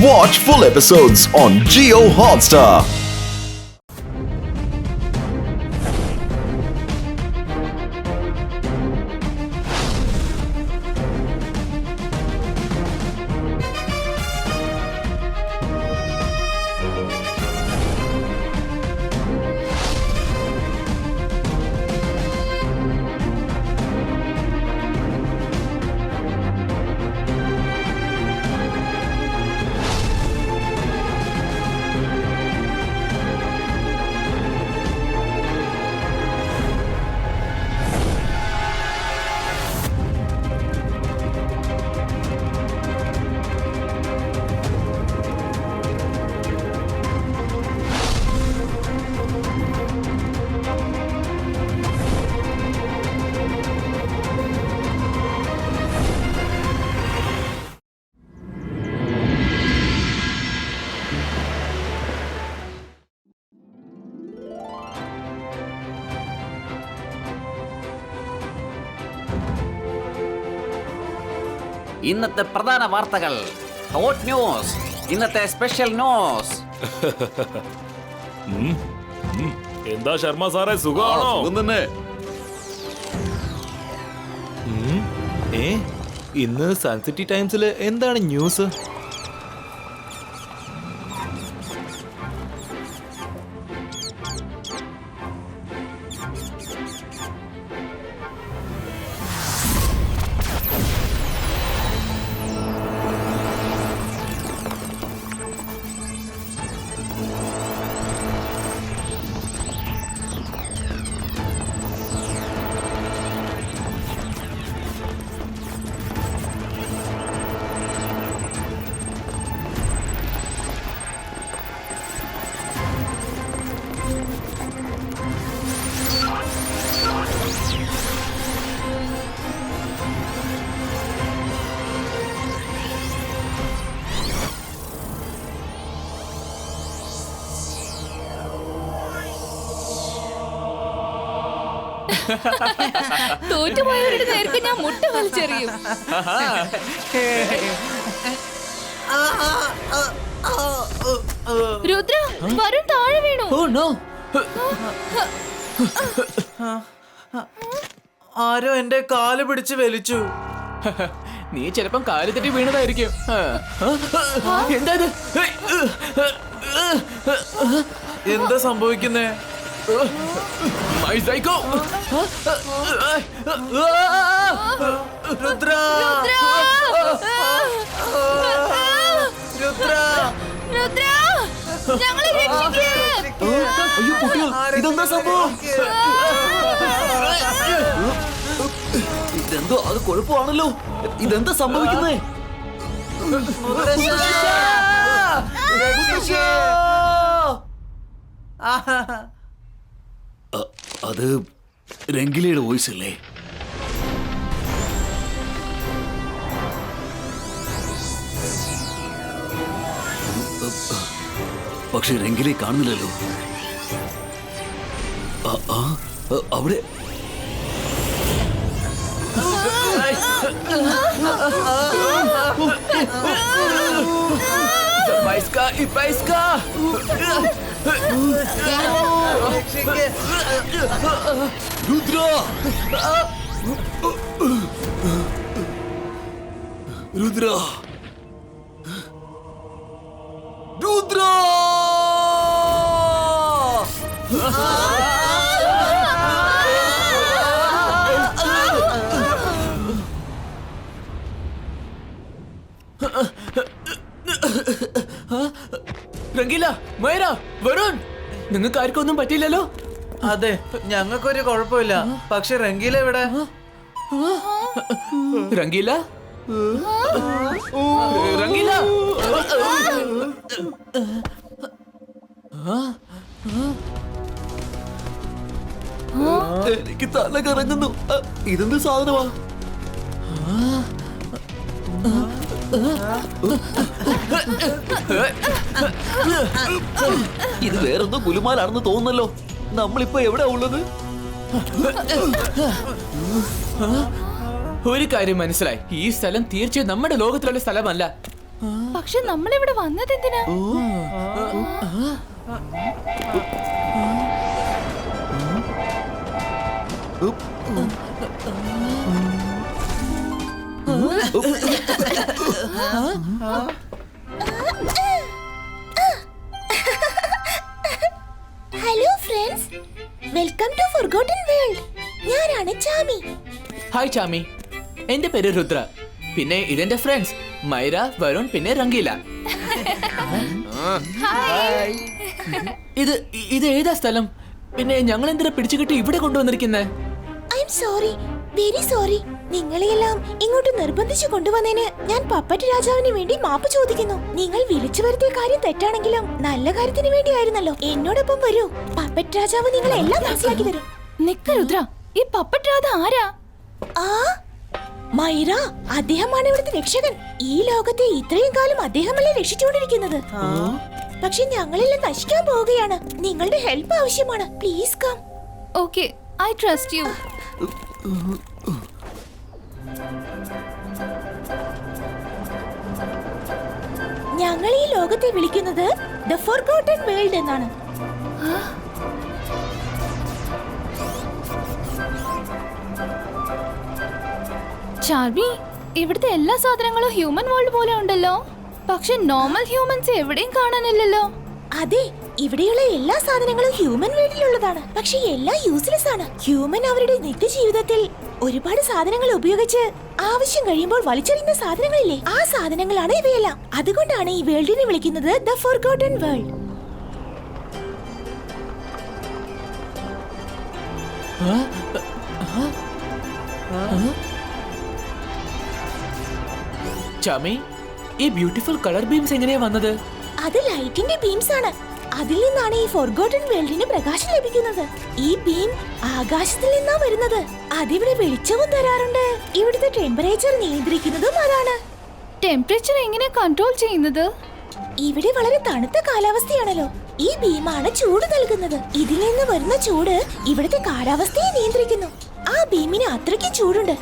Watch full episodes on Jio Hotstar. ഇന്നത്തെ പ്രധാന വാർത്തകൾ, ഹോട്ട് ന്യൂസ്, ഇന്നത്തെ സ്പെഷ്യൽ ന്യൂസ്. എന്താ ശർമ്മ സാറേ, സുഖാണോ? തന്നെ ഇന്ന് സൺസിറ്റി ടൈംസിൽ എന്താണ് ന്യൂസ്? തോറ്റുപോയവരുടെ നേർക്ക് ഞാൻ മുട്ട വലിച്ചെറിയും. രുദ്ര, വരുൺ താഴെ വീണു. ആരോ എന്റെ കാല് പിടിച്ച് വലിച്ചു. നീ ചിലപ്പം കാല് തെറ്റി വീണതായിരിക്കും. എന്താ ഇത്? എന്താ സംഭവിക്കുന്നേ? രുദ്ര, രുദ്ര, രുദ്ര, ഞങ്ങളെ രക്ഷിക്ക്. ഇതെന്താ സംഭവം? ഇതെന്തോ അത് കുഴപ്പമാണല്ലോ. ഇതെന്താ സംഭവിക്കുന്നേ? അത് രംഗിലയുടെ വോയിസ് അല്ലേ? പക്ഷെ രംഗിലെ കാണുന്നില്ലല്ലോ. അവിടെ രുദ്ര, രുദ്ര, രുദ്ര. രംഗീല, മൈര, വരുൺ, നിങ്ങൾക്ക് ആർക്കും ഒന്നും പറ്റിയില്ലല്ലോ? അതെ, ഞങ്ങൾക്കൊരു കുഴപ്പമില്ല. പക്ഷെ റംഗീല എവിടെ? രംഗീല, രംഗീല, എനിക്ക് തല കറങ്ങുന്നു. ഇതെന്ത് സാധനമാ? ഇത് വേറെന്തോ ഗുലുമാലാണെന്ന് തോന്നുന്നല്ലോ. നമ്മളിപ്പോ എവിടെയാ ഉള്ളത്? ഒരു കാര്യം മനസ്സിലായി, ഈ സ്ഥലം തീർച്ചയായും നമ്മുടെ ലോകത്തിലുള്ള സ്ഥലമല്ല. പക്ഷെ നമ്മളിവിടെ വന്നത് എന്തിനാ? Hello friends, welcome to forgotten world. ഞാനാണ് ചാമി. ഹായ് ചാമി, എന്റെ പേര് രുദ്ര. പിന്നെ ഇതെന്റെ ഫ്രണ്ട്സ് മൈര, വരുൺ, പിന്നെ രംഗീല. ഇത് ഏതാ സ്ഥലം? പിന്നെ ഞങ്ങൾ എന്തിനാ പിടിച്ചുകെട്ടി ഇവിടെ കൊണ്ടുവന്നിരിക്കുന്നേ? I'm sorry, very sorry. നിങ്ങളെയെല്ലാം ഇങ്ങോട്ട് നിർബന്ധിച്ചു കൊണ്ടുവന്നതിന് ഞാൻ പപ്പറ്റ് രാജാവിന് വേണ്ടി മാപ്പ് ചോദിക്കുന്നു. നിങ്ങൾ വിളിച്ചു വരുത്തിയ കാര്യം തെറ്റാണെങ്കിലും നല്ല കാര്യത്തിന് വേണ്ടിയായിരുന്നല്ലോ. എന്നോടൊപ്പം വരൂ, പപ്പറ്റ് രാജാവ് നിങ്ങളെ എല്ലാം മനസ്സിലാക്കി തരും. നിക്ക രുദ്ര, ഈ പപ്പറ്റ് രാധ ആരാ? ആ മൈര, അദ്ദേഹമാണ് ഇവിടുത്തെ രക്ഷകൻ. ഈ ലോകത്തെ ഇത്രയും കാലം അദ്ദേഹമല്ലേ രക്ഷിച്ചുകൊണ്ടിരിക്കുന്നത്. പക്ഷെ ഞങ്ങളെല്ലാം നശിക്കാൻ പോവുകയാണ്. നിങ്ങളുടെ ഹെൽപ്പ് ആവശ്യമാണ്. Please come. Okay, I trust you. ഞങ്ങൾ ഈ ലോകത്തെ വിളിക്കുന്നത് ദ ഫോർഗോട്ടൻ വേൾഡ് എന്നാണ്. ചാർമി, ഇവിടുത്തെ എല്ലാ സാധനങ്ങളും ഹ്യൂമൻ വേൾഡ് പോലെ ഉണ്ടല്ലോ. പക്ഷെ നോർമൽ ഹ്യൂമൻസ് എവിടെയും കാണാനില്ലല്ലോ. അതെ, ഇവിടെയുള്ള എല്ലാ സാധനങ്ങളും ഹ്യൂമൻ വേൾഡിലുള്ളതാണ്. പക്ഷെ എല്ലാം യൂസ്ലെസ് ആണ്. ഹ്യൂമൻ അവരുടെ നിത്യജീവിതത്തിൽ ഒരുപാട് സാധനങ്ങൾ ഉപയോഗിച്ച് ആവശ്യം കഴിയുമ്പോൾ വലിച്ചെറിയുന്ന സാധനങ്ങളില്ലേ, ആ സാധനങ്ങളാണ് ഇവയെല്ലാം. അതുകൊണ്ടാണ് ഈ വേൾഡിനെ വിളിക്കുന്നത് ദ ഫോർഗോട്ടൻ വേൾഡ്. ചാമി, ഈ ബ്യൂട്ടിഫുൾ കളർ ബീംസ് എങ്ങനെയാ വന്നത്? അത് ലൈറ്റിന്റെ ബീംസ് ആണ്. അതിൽ നിന്നാണ് ഈ ഫോർഗോട്ടൻ വേൾഡിന് പ്രകാശം ലഭിക്കുന്നത്. ഈ ബീം ആകാശത്തിൽ നിന്നാ വരുന്നത്. അതിവിടെ വെളിച്ചവും തരാറുണ്ട്. ഇവിടുത്തെ ടെമ്പറേച്ചർ നിയന്ത്രിക്കുന്നതും അതാണ്. ടെമ്പറേച്ചർ എങ്ങനെ കൺട്രോൾ ചെയ്യുന്നത്? ഇവിടെ വളരെ തണുത്ത കാലാവസ്ഥയാണല്ലോ. ഈ ബീമാണ് ചൂട് നൽകുന്നത്. ഇതിൽ നിന്ന് വരുന്ന ചൂട് ഇവിടുത്തെ കാലാവസ്ഥയെ നിയന്ത്രിക്കുന്നു. ആ ബീമിന് അത്രയ്ക്ക് ചൂടുണ്ട്.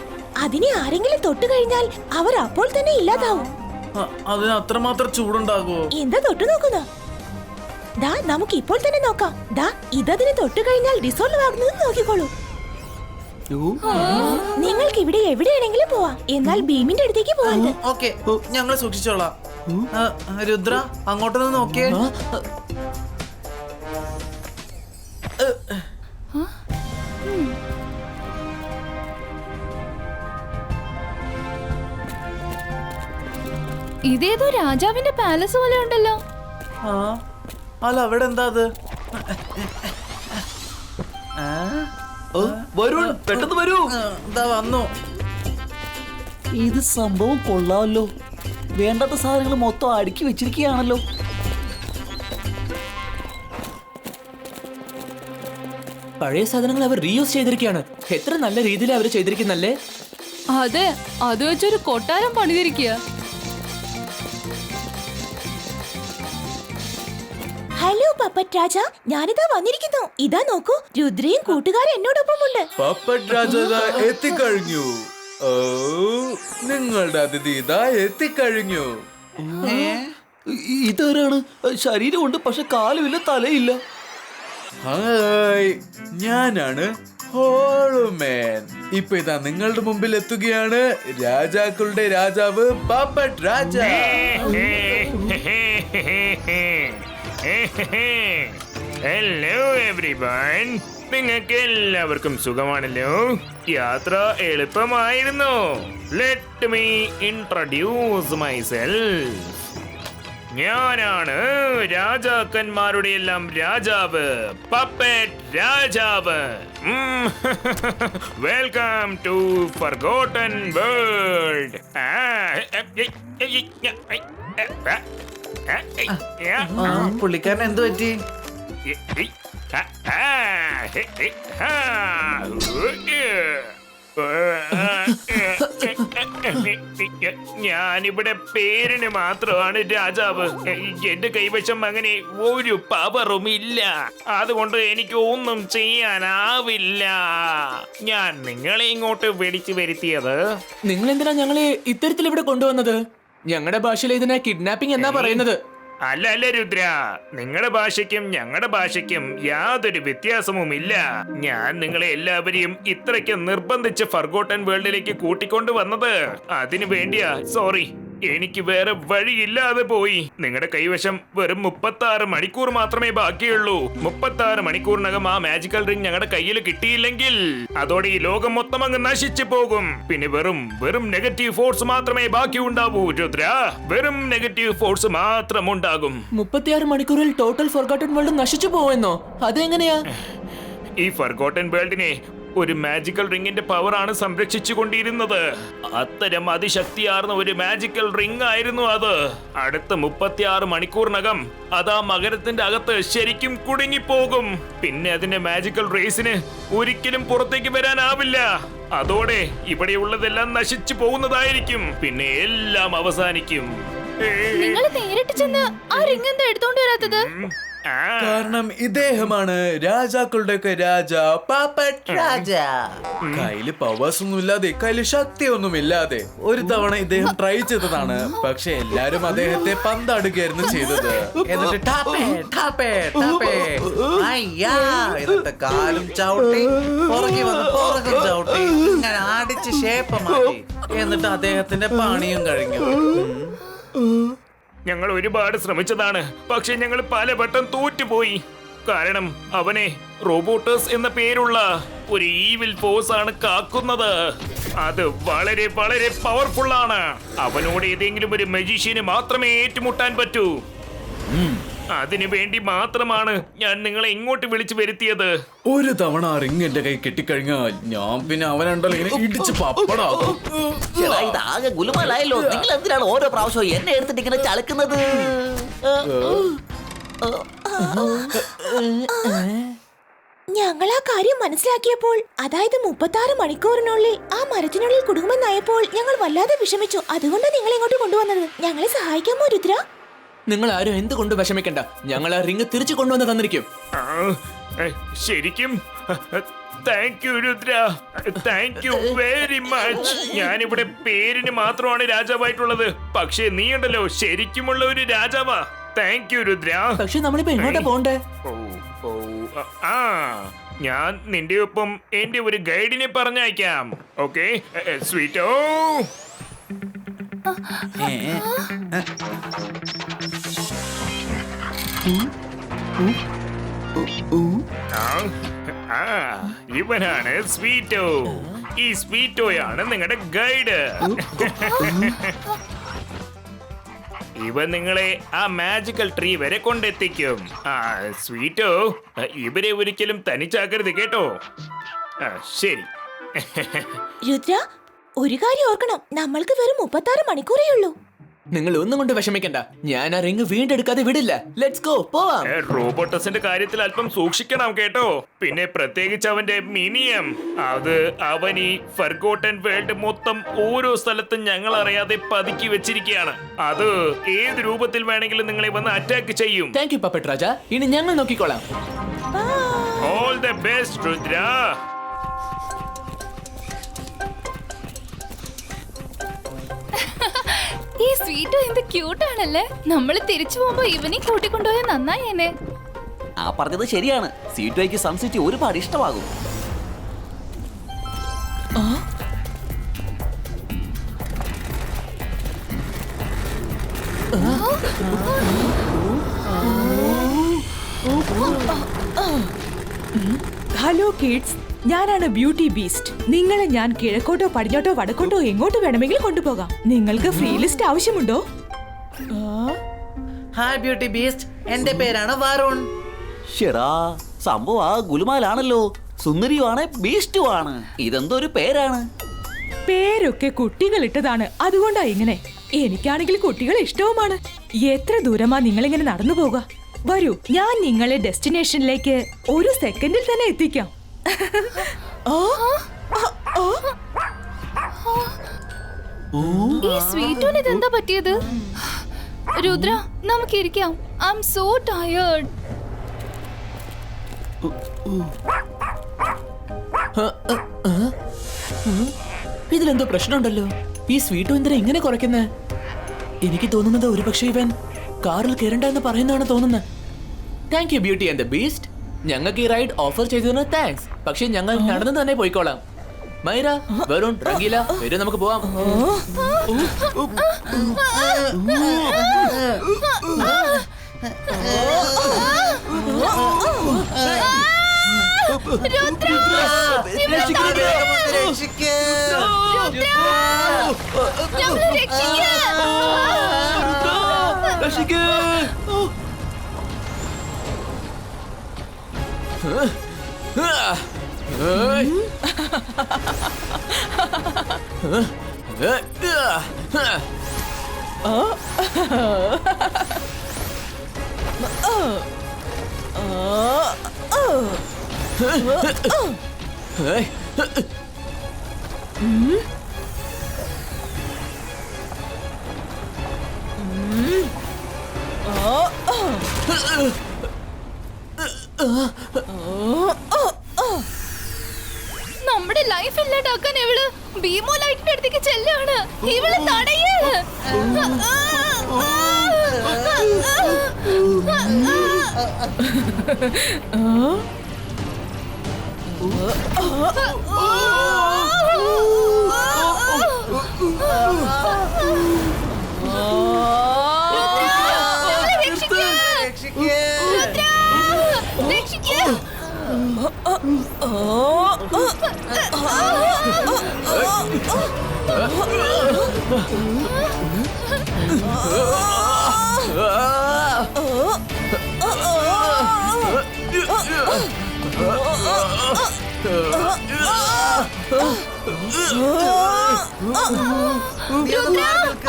അതിനെ ആരെങ്കിലും തൊട്ടു കഴിഞ്ഞാൽ അവർ അപ്പോൾ തന്നെ ഇല്ലാതാവും. അതിന് അത്രമാത്രം ചൂടുണ്ടാകുമോ? എന്താ തൊട്ടു നോക്കുന്നോ? ദാ നമുക്ക് ഇപ്പോൾ തന്നെ നോക്കാം. ദാ ഇതതിനെ തൊട്ടു കഴിഞ്ഞാൽ ഡിസോൾവ് ആകുന്നത് നോക്കിക്കോളൂ. നിങ്ങൾക്ക് ഇവിടെ എവിടെയാണെങ്കിലും പോവാം, എന്നാൽ ബീമിന്റെ അടുത്തേക്ക് പോകരുത്. ഓക്കെ, ഞങ്ങൾ സൂക്ഷിച്ചോളാം. രുദ്ര, അങ്ങോട്ടൊന്ന് നോക്കിയേ. ഇതേതോ രാജാവിന്റെ പാലസ് പോലെ ഉണ്ടല്ലോ. അല്ല, അവിടെ എന്താ അത്? വരുൺ, പെട്ടെന്ന് വരൂ. എന്താ വന്നു? ഇത് സംഭവം കൊള്ളാമല്ലോ. വേണ്ടാത്ത സാധനങ്ങൾ മൊത്തം അടുക്കി വെച്ചിരിക്കുകയാണല്ലോ. പഴയ സാധനങ്ങൾ അവർ റീയൂസ് ചെയ്തിരിക്കുകയാണ്. എത്ര നല്ല രീതിയിൽ അവർ ചെയ്തിരിക്കുന്നല്ലേ. അതെ, അത് വെച്ചൊരു കൊട്ടാരം പണിതിരിക്കുക. ഹലോ പപ്പറ്റ് രാജ, ഞാനിതാ വന്നിരിക്കുന്നു. ഇതാ നോക്കൂ, രുദ്രയും കൂട്ടുകാരും എന്നോടൊപ്പം ഉണ്ട്. പപ്പറ്റ് രാജ എത്തിക്കഴിഞ്ഞു. ഓ, നിങ്ങളുടെ അതിഥി ഇതാ എത്തിക്കഴിഞ്ഞു. ഇതാരാണ്? ശരീരമുണ്ട്, പക്ഷെ കാലുമില്ല, തലയില്ല. ഹായ്, ഞാനാണ് ഹോളുമാൻ. ഇപ്പൊ ഇതാ നിങ്ങളുടെ മുമ്പിൽ എത്തുകയാണ് രാജാക്കളുടെ രാജാവ് പപ്പറ്റ് രാജ. ഹലോ എവ്രിവൺ, നിങ്ങൾക്ക് എല്ലാവർക്കും സുഖമാണല്ലോ. യാത്ര എളുപ്പമായിരുന്നു. Let me introduce myself. ഞാനാണ് രാജാക്കന്മാരുടെ എല്ലാം രാജാവ്, പപ്പറ്റ് രാജാവ്. Welcome to forgotten world. പുള്ളിക്കാരൻ എന്ത് പറ്റി? ഞാനിവിടെ പേരിന് മാത്രമാണ് രാജാവ്. എന്റെ കൈവശം അങ്ങനെ ഒരു പവറും ഇല്ല. അതുകൊണ്ട് എനിക്ക് ഒന്നും ചെയ്യാനാവില്ല. ഞാൻ നിങ്ങളെ ഇങ്ങോട്ട് വിളിച്ചു വരുത്തിയത്. നിങ്ങൾ എന്തിനാ ഞങ്ങളെ ഇത്തരത്തിൽ ഇവിടെ കൊണ്ടുവന്നത്? ഞങ്ങളുടെ ഭാഷയിൽ ഇതിനെ കിഡ്നാപ്പിംഗ് എന്നാ പറയുന്നത്. അല്ല അല്ല രുദ്ര, നിങ്ങളുടെ ഭാഷയ്ക്കും ഞങ്ങളുടെ ഭാഷയ്ക്കും യാതൊരു വ്യത്യാസവുമില്ല. ഞാൻ നിങ്ങളെ എല്ലാവരെയും ഇത്രയ്ക്ക് നിർബന്ധിച്ച് ഫർഗോട്ടൻ വേൾഡിലേക്ക് കൂട്ടിക്കൊണ്ടു വന്നത് അതിനു വേണ്ടിയാ. സോറി, എനിക്ക് വേറെ വഴിയില്ലാതെ പോയി. നിങ്ങളുടെ കൈവശം വെറും 36 മണിക്കൂർ മാത്രമേ ബാക്കിയുള്ളൂ. 36 മണിക്കൂറിനകം ആ മാജിക്കൽ റിംഗ് ഞങ്ങളുടെ കയ്യിൽ കിട്ടിയില്ലെങ്കിൽ അതോടെ ഈ ലോകം മൊത്തം അങ്ങ് നശിച്ചു പോകും. പിന്നെ വെറും നെഗറ്റീവ് ഫോഴ്സ് മാത്രമേ ബാക്കി ഉണ്ടാവൂ രുദ്ര. വെറും നെഗറ്റീവ് ഫോഴ്സ് മാത്രം ഉണ്ടാകും. 36 മണിക്കൂറിൽ ടോട്ടൽ ഫോർഗോട്ടൻ വേൾഡ് നശിച്ചു പോവെന്നോ? അതെങ്ങനെയാ? ഈ ഫർഗോട്ടൻ വേൾഡിനെ ഒരു മാജിക്കൽ റിംഗിന്റെ പവറാണ് സംരക്ഷിച്ചു കൊണ്ടിരുന്നത്. അത്തരം അതിശക്തിയാർന്ന ഒരു മാജിക്കൽ റിംഗ് ആയിരുന്നു അത്. അടുത്ത 36 മണിക്കൂറിനകം അത് ആ മകരത്തിന്റെ അകത്ത് ശരിക്കും കുടുങ്ങിപ്പോകും. പിന്നെ അതിന്റെ മാജിക്കൽ റേസിന് ഒരിക്കലും പുറത്തേക്ക് വരാനാവില്ല. അതോടെ ഇവിടെയുള്ളതെല്ലാം നശിച്ചു പോകുന്നതായിരിക്കും. പിന്നെ എല്ലാം അവസാനിക്കും. നിങ്ങൾ നേരിട്ട് ചെന്ന് ആ റിംഗ് എന്താ എടുത്തോണ്ട് വരാത്തത്? കാരണം ഇദ്ദേഹമാണ് രാജാക്കളുടെ ഒക്കെ രാജ, പാപ്പറ്റ് രാജ. കയ്യില് പവേഴ്സ് ഒന്നും ഇല്ലാതെ, കയ്യില് ശക്തി ഒന്നും ഇല്ലാതെ ഒരു തവണ ഇദ്ദേഹം ട്രൈ ചെയ്തതാണ്. പക്ഷെ എല്ലാരും അദ്ദേഹത്തെ പന്താടുകയായിരുന്നു ചെയ്തത്. എന്നിട്ട് ടാപ്പേ ടാപ്പേ ടാപ്പേ അയ്യാ എന്നിട്ട് കാലും ചവിട്ടി പുറകെ വന്ന് പുറകും ചവിട്ടി ഇങ്ങനെ അടിച്ച് ഷേപ്പ് മാറ്റി. എന്നിട്ട് അദ്ദേഹത്തിന്റെ പണിയും കഴിഞ്ഞു. ഞങ്ങൾ ഒരുപാട് ശ്രമിച്ചതാണ്, പക്ഷെ ഞങ്ങൾ പലവട്ടം തോറ്റുപോയി. കാരണം അവനെ റോബോട്ടസ് എന്ന പേരുള്ള ഒരു ഈവിൽ ഫോഴ്സ് ആണ് കാക്കുന്നത്. അത് വളരെ വളരെ പവർഫുൾ ആണ്. അവനോട് ഏതെങ്കിലും ഒരു മജീഷ്യന് മാത്രമേ ഏറ്റുമുട്ടാൻ പറ്റൂ. അതിനു വേണ്ടി മാത്രമാണ് ഞാൻ നിങ്ങളെ ഇങ്ങോട്ട് വിളിച്ചു വരുത്തിയത്. ഒരു തവണ ആ റിംഗ് എന്റെ കൈ കെട്ടിക്കഴിഞ്ഞാൽ ഞാൻ പിന്നെ അവനുണ്ടല്ലോ ഇങ്ങനെ ഇടിച്ച് പപ്പടാകും. ഇതാകെ ഗുലുമാലായല്ലോ. നിങ്ങൾ എന്തിനാണ് ഓരോ പ്രാവശ്യവും എന്നെ എടുത്തിട്ട് ഇങ്ങനെ ചലക്കുന്നത്? ഞങ്ങൾ ആ കാര്യം മനസ്സിലാക്കിയപ്പോൾ, അതായത് 36 മണിക്കൂറിനുള്ളിൽ ആ മരത്തിനുള്ളിൽ കുടുങ്ങുമെന്നായപ്പോൾ ഞങ്ങൾ വല്ലാതെ വിഷമിച്ചു. അതുകൊണ്ട് നിങ്ങളെ ഇങ്ങോട്ട് കൊണ്ടുവന്നത്. ഞങ്ങളെ സഹായിക്കാമോ രുദ്ര? നിങ്ങൾ ആരും എന്തുകൊണ്ട് വിഷമിക്കണ്ട. ഞങ്ങൾ ആ റിംഗ് തിരിച്ചു കൊണ്ടുവന്ന് തന്നിരിക്കും. ശരിക്കും thank you Rudra, thank you very much. ഞാനിവിടെ പേരിന് മാത്രമാണ് രാജാവായിട്ടുള്ളത്, പക്ഷേ നീ ഉണ്ടല്ലോ ശരിക്കുമുള്ള ഒരു രാജാവാ. Thank you Rudra. പക്ഷെ നമ്മളിപ്പോ എങ്ങോട്ടാ പോണ്ടേ? ഞാൻ നിന്റെ ഒപ്പം എന്റെ ഒരു ഗൈഡിനെ പറഞ്ഞയക്കാം. ഓക്കെ സ്വീറ്റോ. ഇവനാണ് സ്വീറ്റോ. ഈ സ്വീറ്റോയാണ് നിങ്ങളുടെ ഗൈഡ്. ഇവൻ നിങ്ങളെ ആ മാജിക്കൽ ട്രീ വരെ കൊണ്ടെത്തിക്കും. സ്വീറ്റോ, ഇവരെ ഒരിക്കലും തനിച്ചാക്കരുത് കേട്ടോ. ശരി. രുദ്ര, ഒരു കാര്യം ഓർക്കണം, നമ്മൾക്ക് വെറും 36 മണിക്കൂറേ ഉള്ളൂ. നിങ്ങൾ ഒന്നും കൊണ്ട് വിഷമിക്കണ്ട. ഞാൻ ആ റിംഗ് വീണ്ടെടുക്കാതെ വിടില്ല. ലെറ്റ്സ് ഗോ, പോവാം. റോബോട്ടസിന്റെ കാര്യത്തിൽ അല്പം സൂക്ഷിക്കണം കേട്ടോ. പിന്നെ പ്രത്യേകിച്ച് അവന്റെ മിനിയം. അത് അവൻ ഈ ഫർഗോട്ടൻ വേൾഡ് മൊത്തം ഓരോ സ്ഥലത്തും ഞങ്ങൾ അറിയാതെ പതുക്കി വെച്ചിരിക്കുകയാണ്. അത് ഏത് രൂപത്തിൽ വേണമെങ്കിലും നിങ്ങളെ വന്ന് അറ്റാക്ക് ചെയ്യും. താങ്ക് യു പപ്പറ്റ് രാജ. ഇനി ഞങ്ങൾ നോക്കിക്കോളാം. All the best Rudra. ഈ സ്വീറ്റ് എന്ത് ക്യൂട്ടാണല്ലേ. നമ്മൾ തിരിച്ചു പോകുമ്പോ ഇവനെ കൂട്ടിക്കൊണ്ടുപോയാൽ നന്നായേനെ. ആ പറഞ്ഞത് ശരിയാണ്. സീറ്റോയ്ക്ക് സൺസിറ്റി ഒരുപാട് ഇഷ്ടമാകും. ഹലോ കിഡ്സ്, ഞാനാണ് ബ്യൂട്ടി ബീസ്റ്റ്. നിങ്ങളെ ഞാൻ കിഴക്കോട്ടോ പടിഞ്ഞോട്ടോ വടക്കോട്ടോ എങ്ങോട്ട് വേണമെങ്കിലും കൊണ്ടുപോകാം. നിങ്ങൾക്ക് ഫ്രീ ലിസ്റ്റ് ആവശ്യമുണ്ടോ? ഹായ് ബ്യൂട്ടി ബീസ്റ്റ്, എന്റെ പേരാണ് വരുൺ. ഷെടാ, സംഭവം ആ ഗുലുമാലാണല്ലോ. സുന്ദരിയുമാണ്, ബീസ്റ്റുമാണ്. ഇതെന്തോ ഒരു പേരാണ്. പേരൊക്കെ കുട്ടികൾ ഇട്ടതാണ്, അതുകൊണ്ടാ ഇങ്ങനെ. എനിക്കാണെങ്കിൽ കുട്ടികൾ ഇഷ്ടവുമാണ്. എത്ര ദൂരമാ നിങ്ങളിങ്ങനെ നടന്നു പോകാം? വരൂ, ഞാൻ നിങ്ങളെ ഡെസ്റ്റിനേഷനിലേക്ക് ഒരു സെക്കൻഡിൽ തന്നെ എത്തിക്കാം. ഈ സ്വീറ്റോന് ഇതെന്താ പറ്റിയത്? രുദ്ര, നമുക്കിരിക്കാം. I am so tired. ഇതിലെന്തോ പ്രശ്നമുണ്ടല്ലോ. ഈ സ്വീറ്റ് എന്തിനാ ഇങ്ങനെ കുറയ്ക്കുന്നേ? എനിക്ക് തോന്നുന്നത് ഒരുപക്ഷെ ഇവൻ കാറിൽ കയറണ്ട എന്ന് പറയുന്നതാണ് തോന്നുന്നത്. Thank you beauty and the beast. ഞങ്ങൾക്ക് ഈ റൈഡ് ഓഫർ ചെയ്തതിന് താങ്ക്സ്. പക്ഷെ ഞങ്ങൾ നടന്നു തന്നെ പോയിക്കോളാം. മൈര, വരുൺ, റംഗീല, വരൂ നമുക്ക് പോവാം. നമ്മുടെ ലൈഫ് ഇല്ലാണ്ടാക്കാൻ ഇവള് ഭീമോ ലൈറ്റിന്റെ അടുത്തേക്ക് ചെല്ലാണ്. ഇവള് തടയ്.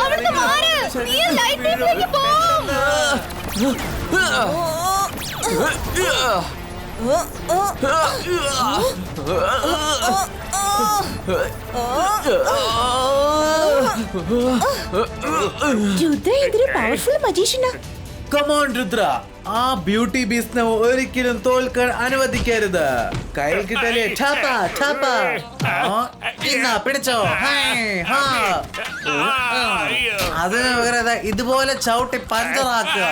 അവിടുന്ന് മാറ്. നീ ലൈറ്റ് ബീമിലേക്ക് പോ. രുദ്ര എന്തൊരു പവർഫുൾ മജീഷ്യനാ. കമോൺ രുദ്ര, ആ ബ്യൂട്ടി ബീസ്റ്റിനെ ഒരിക്കലും തോൽക്കാൻ അനുവദിക്കരുത്. കയ്യിൽ കിട്ടലേ ഠാപ്പ ഠാപ്പ. ഇന്നാ പിടിച്ചോ. അതിന് പകരം ഇതുപോലെ ചവിട്ടി പഞ്ചറാക്കുക.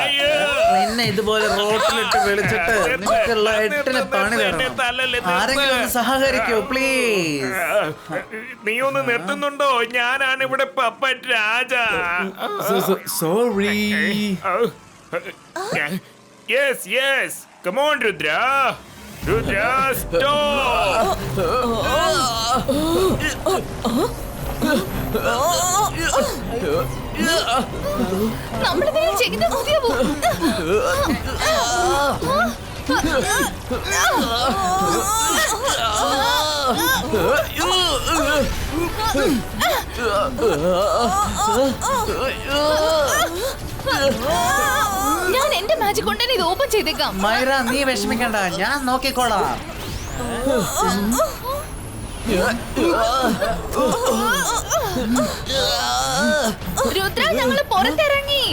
നിന്നെ ഇതുപോലെ റോട്ടിലിട്ട് വിളിച്ചിട്ട് നിനക്കുള്ള 8 പണി തരണം. ആരെങ്കിലും ഒന്ന് സഹകരിക്കൂ പ്ലീസ്. നീ ഒന്ന് നിർത്തുന്നുണ്ടോ? ഞാനാണ് ഇവിടെ puppet Raja. Sorry. Yes, yes. Come on, Rudra. Rudra, stop. നമ്മളിതിനെ ചെയ്ത് മതിയാവൂ. ഞാൻ എന്റെ മാജിക് കൊണ്ട് ഇത് ഓപ്പൺ ചെയ്തേക്കാം. മൈറ, നീ വിഷമിക്കണ്ട, ഞാൻ നോക്കിക്കോളാം. രുദ്ര, ഞങ്ങള് പുറത്തിറങ്ങി.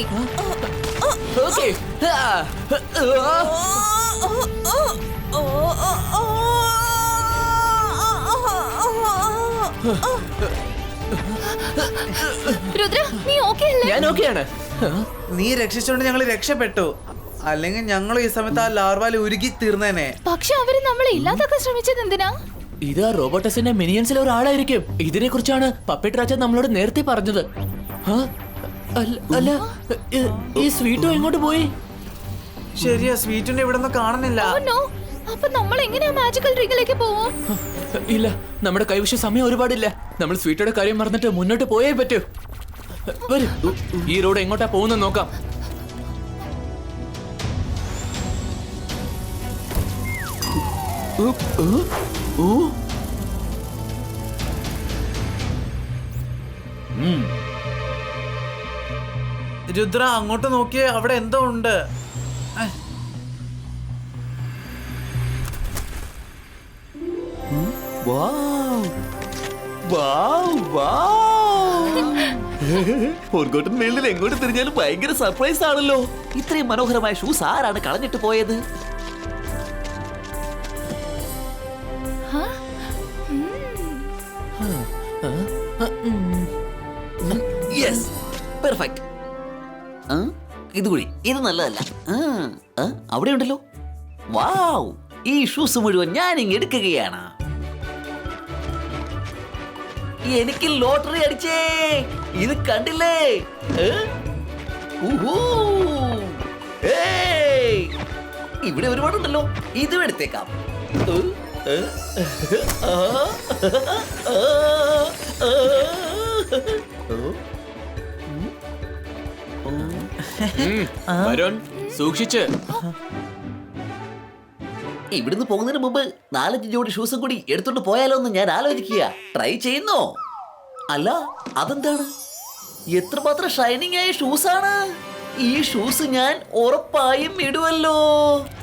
രുദ്ര, നീ ഓക്കെ അല്ലേ? ഞാൻ ഓക്കെയാണ്. നീ രക്ഷിച്ചോണ്ട് ഞങ്ങൾ രക്ഷപ്പെട്ടു. അല്ലെങ്കിൽ ഞങ്ങൾ ഈ സമയത്ത് ആ ലാർവാല് ഉരുകി തീർന്നേനെ. പക്ഷെ അവര് നമ്മളെ ഇല്ലാതാക്കാൻ ശ്രമിച്ചത് എന്തിനാ? ഇത് ആ റോബോട്ടസിന്റെ മിനിയൻസിലെ ഒരാളായിരിക്കും. ഇതിനെ കുറിച്ചാണ് പപ്പറ്റ് രാജ നമ്മളോട് നേരത്തെ പറഞ്ഞത്. അല്ല, ഈ സ്വീറ്റോ എങ്ങോട്ട് പോയി? ശരിയാ, സ്വീറ്റിന്റെ ഇവിടെ ഒന്നും കാണുന്നില്ല. Oh no. അപ്പൊ നമ്മൾ എങ്ങനെയാ മാജിക്കൽ റിംഗിലേക്ക് പോവും? ഇല്ല, നമ്മുടെ കൈവശ സമയം ഒരുപാടില്ല. നമ്മൾ സ്വീറ്റോടെ കാര്യം മറന്നിട്ട് മുന്നോട്ട് പോയേ പറ്റൂ. വരൂ, ഈ റോഡ് എങ്ങോട്ടാ പോകുന്ന നോക്കാം. രുദ്ര, അങ്ങോട്ട് നോക്കിയേ, അവിടെ എന്തോ ഉണ്ട്. ഫോർഗോട്ടൻ വേൾഡിൽ എങ്ങോട്ട് തിരിഞ്ഞാലും ഭയങ്കര സർപ്രൈസ് ആണല്ലോ. ഇത്രയും മനോഹരമായ ഷൂസ് ആരാണ് കളഞ്ഞിട്ട് പോയത്? Yes, perfect. ആ, ഇതുകൂടി, ഇത് നല്ലതല്ല. അവിടെ ഉണ്ടല്ലോ. വാവ്, ഈ ഷൂസ് മുഴുവൻ ഞാൻ ഇങ്ങ് എടുക്കുകയാണ്. എനിക്ക് ലോട്ടറി അടിച്ചേ, ഇത് കണ്ടില്ലേ? ഊഹൂ. ഏയ്, ഇവിടെ ഒരുപാടുണ്ടല്ലോ, ഇതും എടുത്തേക്കാം. വരുൺ സൂക്ഷിച്ച്. ഇവിടുന്ന് പോകുന്നതിന് മുമ്പ് 4-5 ജോഡി ഷൂസും കൂടി എടുത്തോണ്ട് പോയാലോ എന്ന് ഞാൻ ആലോചിക്കുക. ട്രൈ ചെയ്യുന്നോ? അല്ല, അതെന്താണ്? എത്രമാത്രം ഷൈനിങ് ആയ ഷൂസാണ്. ഈ ഷൂസ് ഞാൻ ഉറപ്പായും ഇടുവല്ലോ.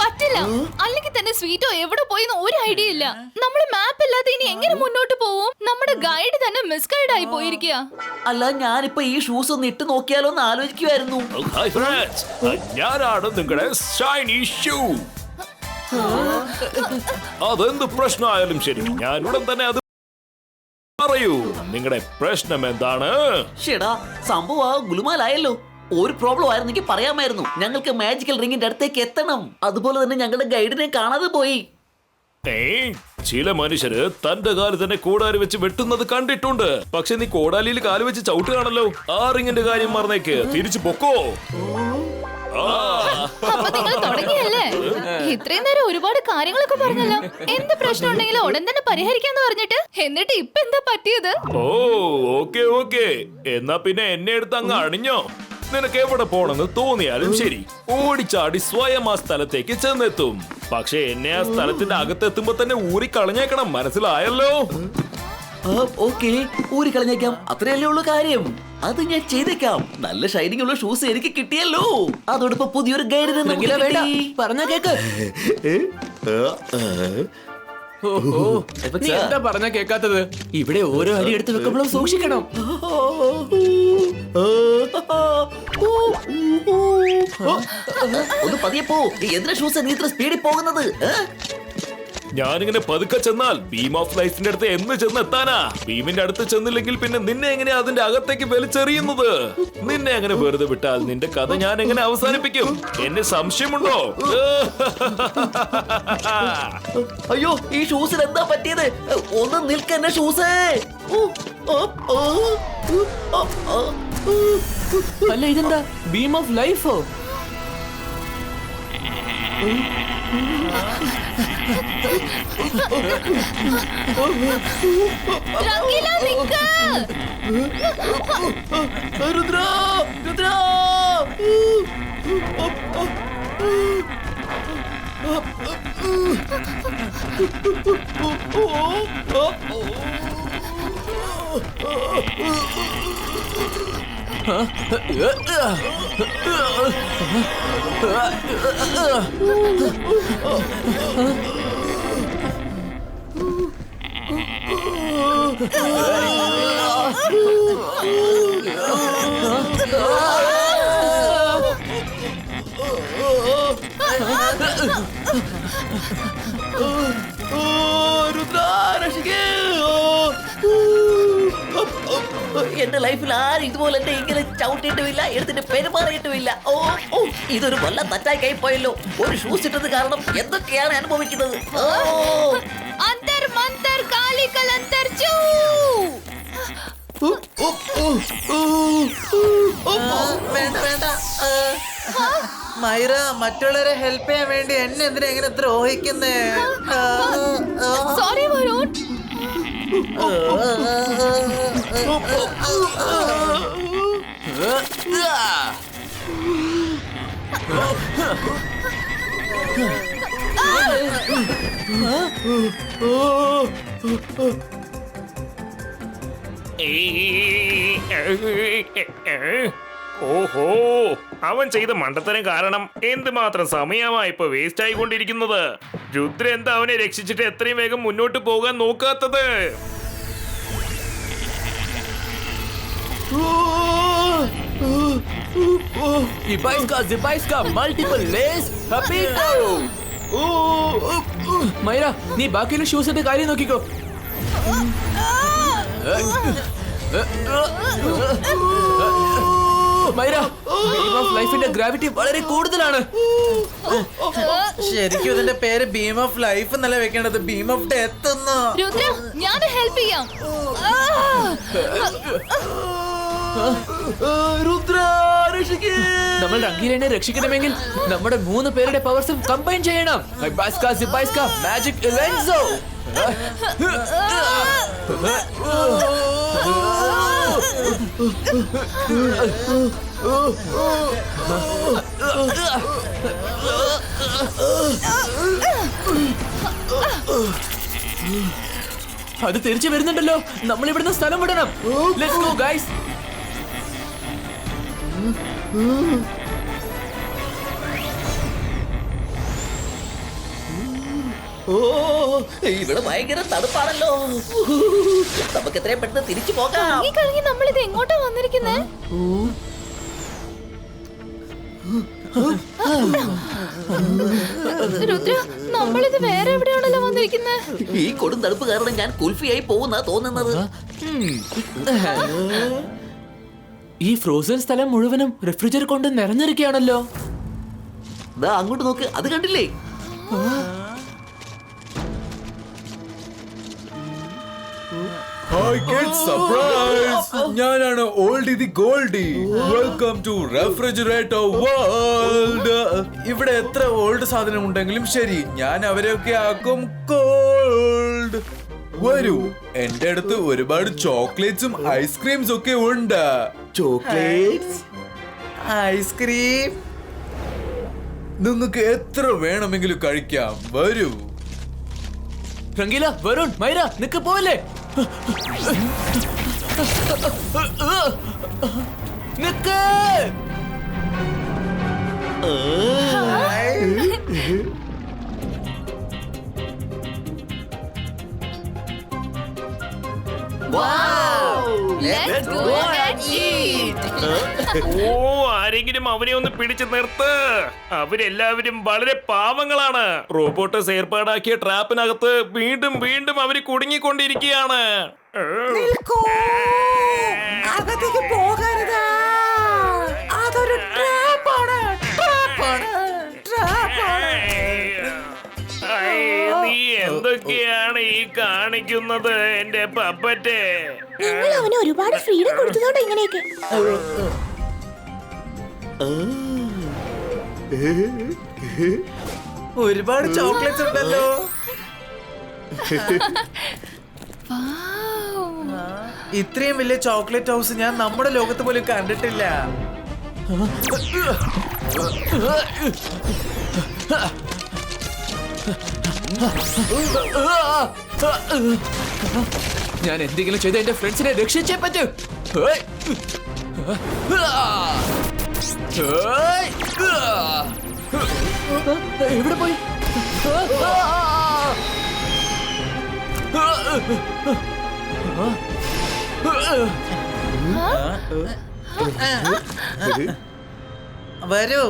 പറ്റില്ല, അല്ലെങ്കിൽ തന്നെ സ്വീറ്റോ എവിടെ പോയിന്ന് ഒരു ഐഡിയ ഇല്ല. നമ്മുടെ മാപ്പ് ഇല്ലാതെ ഇനി എങ്ങനെ മുന്നോട്ട് പോവും? നമ്മുടെ ഗൈഡ് തന്നെ മിസ്ഗൈഡ് ആയി പോയിരിക്കുക. അല്ല, ഞാനിപ്പോ ഈ ഷൂസ് ഒന്ന് ഇട്ട് നോക്കിയാലോ എന്ന് ആലോചിക്കുമായിരുന്നു. ഹായ് ഫ്രണ്ട്സ്, ഞാനാണ് നിങ്ങളുടെ ഷൈനി ഷൂ. അതെന്ത് പ്രശ്നമായാലും ശരി, ഞാൻ ഉടൻ തന്നെ അത് പറയൂ. നിങ്ങളുടെ പ്രശ്നം എന്താണ്? ഷെടാ, സംഭവം ഗുലുമാലായല്ലോ. ഒരു പ്രോബ്ലം ആയിരുന്നെങ്കിൽ പറയാമായിരുന്നു. ഞങ്ങൾക്ക് മാജിക്കൽ റിംഗിന്റെ അടുത്തേക്ക് എത്തണം. അതുപോലെ തന്നെ ഞങ്ങളുടെ ഗൈഡിനെ കാണാതെ പോയി. ചില മനുഷ്യര് തന്റെ കാല് തന്നെ കോടാലി വെച്ച് വെട്ടുന്നത് കണ്ടിട്ടുണ്ട്. പക്ഷെ നീ കോടാലിയിൽ കാല് വെച്ച് ചവിട്ടുകയാണല്ലോ. ആ റിങ്ങിന്റെ കാര്യം മറന്നേക്ക്, തിരിച്ചു പൊക്കോ. അപ്പൊ നിങ്ങൾ തുടങ്ങിയല്ലേ? ഇത്രയും നേരം ഒരുപാട് കാര്യങ്ങളൊക്കെ പറഞ്ഞല്ലോ. എന്ത് പ്രശ്നം ഉണ്ടെങ്കിലും ഉടൻ തന്നെ പരിഹരിക്കാന്ന് പറഞ്ഞിട്ട്, എന്നിട്ട് ഇപ്പൊ എന്താ പറ്റിയത്? ഓ, ഓക്കേ ഓക്കേ, എന്നാ പിന്നെ എന്നെ എടുത്ത് അങ്ങ് അണിഞ്ഞോ. നിനക്ക് എവിടെ പോണെന്ന് തോന്നിയാലും ശരി, ഓടിച്ചാടി സ്വയം ആ സ്ഥലത്തേക്ക് ചെന്നെത്തും. പക്ഷെ എന്നെ ആ സ്ഥലത്തിന്റെ അകത്തെത്തുമ്പോ തന്നെ ഊരി കളഞ്ഞേക്കണം, മനസ്സിലായല്ലോ? ഓക്കെ, ഊരി കളഞ്ഞേക്കാം. അത്രയല്ലേ ഉള്ളു കാര്യം. അത് ഞാൻ ചെയ്തേക്കാം. നല്ല ഷൈനിങ് ഉള്ള ഷൂസ് എനിക്ക് കിട്ടിയല്ലോ. അതോടൊപ്പം പുതിയൊരു ഗൈഡിനെ പറഞ്ഞ കേക്ക്. നീ എന്താ പറഞ്ഞ കേക്കാത്തത്? ഇവിടെ ഓരോ അടി എടുത്ത് വെക്കുമ്പോഴും സൂക്ഷിക്കണം. ഒന്ന് പതിയപ്പോ. എന്തിനാ ഷൂസ് നീ ഇത്ര സ്പീഡിൽ പോകുന്നത്? ഞാനിങ്ങനെ പതുക്കെ ചെന്നാൽ ബീം ഓഫ് ലൈഫിന്റെ അടുത്ത് എന്ന് ചെന്നെത്താനാ. ബീമിന്റെ അടുത്ത് ചെന്നില്ലെങ്കിൽ പിന്നെ നിന്നെ എങ്ങനെയാ അതിന്റെ അകത്തേക്ക് വലിച്ചെറിയുന്നത്? നിന്നെ അങ്ങനെ വെറുതെ വിട്ടാൽ നിന്റെ കഥ ഞാൻ എങ്ങനെ അവസാനിപ്പിക്കും? എന്നെ സംശയമുണ്ടോ? അയ്യോ, ഈ ഷൂസിൽ എന്താ പറ്റിയത്? ഒന്ന് നിൽക്കെന്നെ ഷൂസേ. അല്ല, ഇതെന്താ ബീം ഓഫ് ലൈഫോ? രംഗീല, നിക്ക്. രുദ്ര, രുദ്ര. എന്റെ ലൈഫിൽ ആരും ഇതുപോലെ എന്നെ ഇങ്ങനെ ചവിട്ടിയിട്ടുമില്ല, എടുത്തിട്ട് പെരുമാറിയിട്ടുമില്ല. ഓ ഓ, ഇതൊരു വല്ല തെറ്റായി കൈ പോയല്ലോ. ഒരു ഷൂസ് ഇട്ടത് കാരണം എന്തൊക്കെയാണ് അനുഭവിക്കുന്നത്. ഓ, അന്തർ മന്തർ കാലിക്കൽ അന്തർ ചൂ. വേണ്ട വേണ്ട. മൈറ, മറ്റുള്ളവരെ ഹെൽപ്പ് ചെയ്യാൻ വേണ്ടി എന്നെ എന്തിനാ ഇങ്ങനെ ദ്രോഹിക്കുന്നേ? സോറി വരുൺ. ഓഹോ, അവൻ ചെയ്ത മണ്ടത്തരം കാരണം എന്തുമാത്രം സമയമായി ഇപ്പൊ വേസ്റ്റ് ആയിക്കൊണ്ടിരിക്കുന്നത്. രുദ്ര എന്താ അവനെ രക്ഷിച്ചിട്ട് എത്രയും വേഗം മുന്നോട്ട് പോകാൻ നോക്കാത്തത്? മൈര, നീ ബാക്കിയുള്ള ഷൂസിന്റെ കാര്യം നോക്കിക്കോ. മൈര, ബീം ഓഫ് ലൈഫിന്റെ ഗ്രാവിറ്റി വളരെ കൂടുതലാണ്. ശരിക്കും ഇതിന്റെ പേര് ബീം ഓഫ് ലൈഫ് എന്നല്ല വെക്കേണ്ടത്, ബീം ഓഫ് ഡെത്ത് എന്നോ. രുദ്ര, ഞാൻ ഹെൽപ്പ് ചെയ്യാം. രുദ്ര രക്ഷിക്കേ. നമ്മൾ രംഗീലനെ രക്ഷിക്കണമെങ്കിൽ നമ്മുടെ 3 പേരുടെ പവേഴ്സും കമ്പൈൻ ചെയ്യണം. ഹൈബാസ്ക, സിബാസ്ക, മാജിക് ഇലൻസോ. അത് തിരിച്ചു വരുന്നുണ്ടല്ലോ. നമ്മൾ ഇവിടുന്ന് സ്ഥലം വിടണം. Let's go guys. ഓ, ഇവിടെ ഭയങ്കര തണുപ്പാണല്ലോ. നമുക്ക് എത്രയും പെട്ടെന്ന് തിരിച്ചു പോകാം. ഈ കഴിഞ്ഞ് നമ്മളിത് എങ്ങോട്ടാ വന്നിരിക്കുന്നേ? രുദ്ര, നമ്മളിത് വേറെ എവിടെയാണല്ലോ വന്നിരിക്കുന്നത്. ഈ കൊടും തണുപ്പ് കാരണം ഞാൻ കുൽഫിയായി പോകുന്ന തോന്നുന്നത്. ഈ ഫ്രോസൺ സ്ഥലം മുഴുവനും റെഫ്രിജറേറ്റർ കൊണ്ട് നിറഞ്ഞിരിക്കുകയാണല്ലോ. ദാ അങ്ങോട്ട് നോക്ക്, അത് കണ്ടില്ലേ? Hi kids, surprise! ഞാനാണ് Oldie the Goldie. Welcome to refrigerator world. ഇവിടെ എത്ര ഓൾഡ് സാധനം ഉണ്ടെങ്കിലും ശരി, ഞാൻ അവരെയൊക്കെ ആക്കും കോൾഡ്. വരൂ, എന്റെ അടുത്ത് ഒരുപാട് ചോക്ലേറ്റ്സും ഐസ്ക്രീംസ് ഒക്കെ ഉണ്ട്. Chocolates, ice cream. നിങ്ങൾക്ക് എത്ര വേണമെങ്കിലും കഴിക്കാം. വരൂ. രംഗീല, വരുൺ, മൈര, നിക്ക് പോവല്ലേ. നിക്ക്. Let's go and eat. ഓ, ആരെങ്കിലും അവനെ ഒന്ന് പിടിച്ചു നിർത്ത്. അവരെല്ലാവരും വളരെ പാവങ്ങളാണ്. റോബോട്ടസ് ഏർപ്പാടാക്കിയ ട്രാപ്പിനകത്ത് വീണ്ടും വീണ്ടും അവര് കുടുങ്ങിക്കൊണ്ടിരിക്കുകയാണ്. അകത്തേക്ക് പോകരുത്. അതൊരു ട്രാപ്പാണ്. നീ എന്തൊക്കെയാണ് ഈ കാണിക്കുന്നത് എന്റെ പപ്പറ്റെ? നിങ്ങൾ അവന് ഒരുപാട് ഫ്രീഡം കൊടുത്തതുകൊണ്ട് ഇങ്ങനെയൊക്കെ. ഒരുപാട് ചോക്ലേറ്റ്സ് ഉണ്ടല്ലോ. ഇത്രയും വലിയ ചോക്ലേറ്റ് ഹൗസ് ഞാൻ നമ്മുടെ ലോകത്ത് പോലും കണ്ടിട്ടില്ല. ഞാൻ എന്തെങ്കിലും ചെയ്ത് എന്റെ ഫ്രണ്ട്സിനെ രക്ഷിച്ചേ പറ്റൂ. എവിടെ പോയി? വരൂ.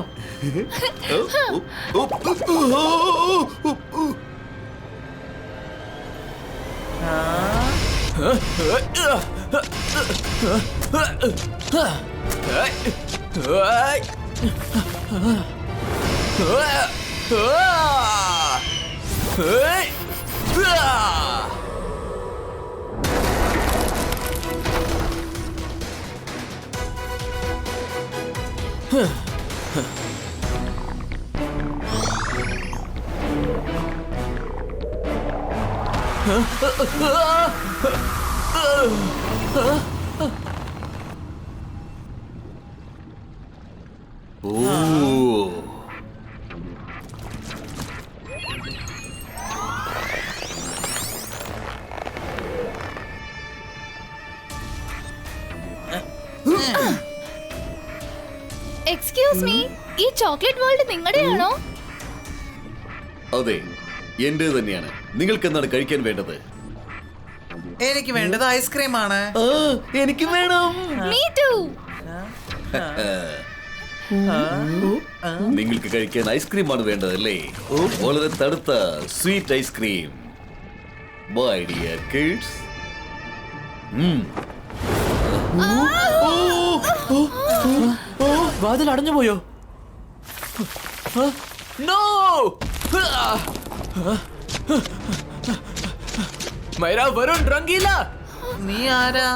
എക്സ്ക്യൂസ് മീ, ഈ ചോക്ലേറ്റ് വേൾഡ് നിങ്ങളുടെയാണോ? അതെ, എന്റെ തന്നെയാണ്. നിങ്ങൾക്ക് എന്താണ് കഴിക്കാൻ വേണ്ടത്? എനിക്ക് വേണ്ടത് ഐസ്ക്രീം ആണ്. എനിക്ക് വേണം. Me too. നിങ്ങൾക്ക് കഴിക്കാൻ ഐസ്ക്രീമാണ് വേണ്ടതല്ലേ? വളരെ തണുത്ത sweet ice cream. My dear kids. ഓ വാതിൽ അടഞ്ഞു പോയോ? നോ! മൈര, വരുൺ, റംഗീല. നീ ആരാ?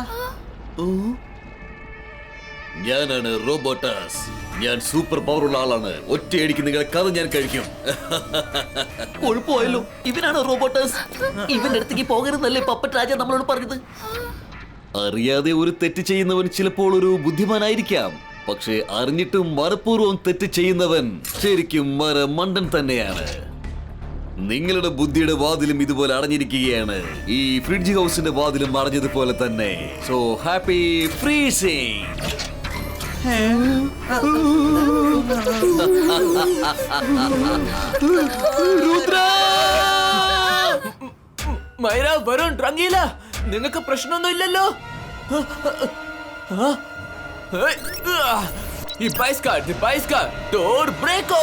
ഞാനാണ് റോബോട്ടസ്. ഞാൻ സൂപ്പർ പവറുള്ള ആളാണ്. ഒറ്റയടിക്ക് നിങ്ങളെ കഥ ഞാൻ കഴിക്കും. കൊഴുപ്പോയല്ലോ, ഇവനാണ് റോബോട്ടസ്. ഇവന്റെ അടുത്തേക്ക് പോകരുതല്ലേ പപ്പറ്റ് രാജ നമ്മളോട് പറഞ്ഞത്? അറിയാതെ ഒരു തെറ്റ് ചെയ്യുന്നവൻ ചിലപ്പോൾ ഒരു ബുദ്ധിമാനായിരിക്കാം, പക്ഷെ അറിഞ്ഞിട്ടും മനഃപൂർവ്വം തെറ്റ് ചെയ്യുന്നവൻ ശരിക്കും മണ്ടൻ തന്നെയാണ്. നിങ്ങളുടെ ബുദ്ധിയുടെ വാതിലും ഇതുപോലെ അടഞ്ഞിരിക്കുകയാണ്. ഈ ഫ്രിഡ്ജ് ഹൗസിന്റെ വാതിലും അടഞ്ഞതുപോലെ തന്നെ. So happy freezing. Myra, Varun, Rangeela, നിങ്ങൾക്ക് പ്രശ്നമൊന്നും ഇല്ലല്ലോ? ഈ ബൈസ്കാർ ഡോർ ബ്രേക്കോ.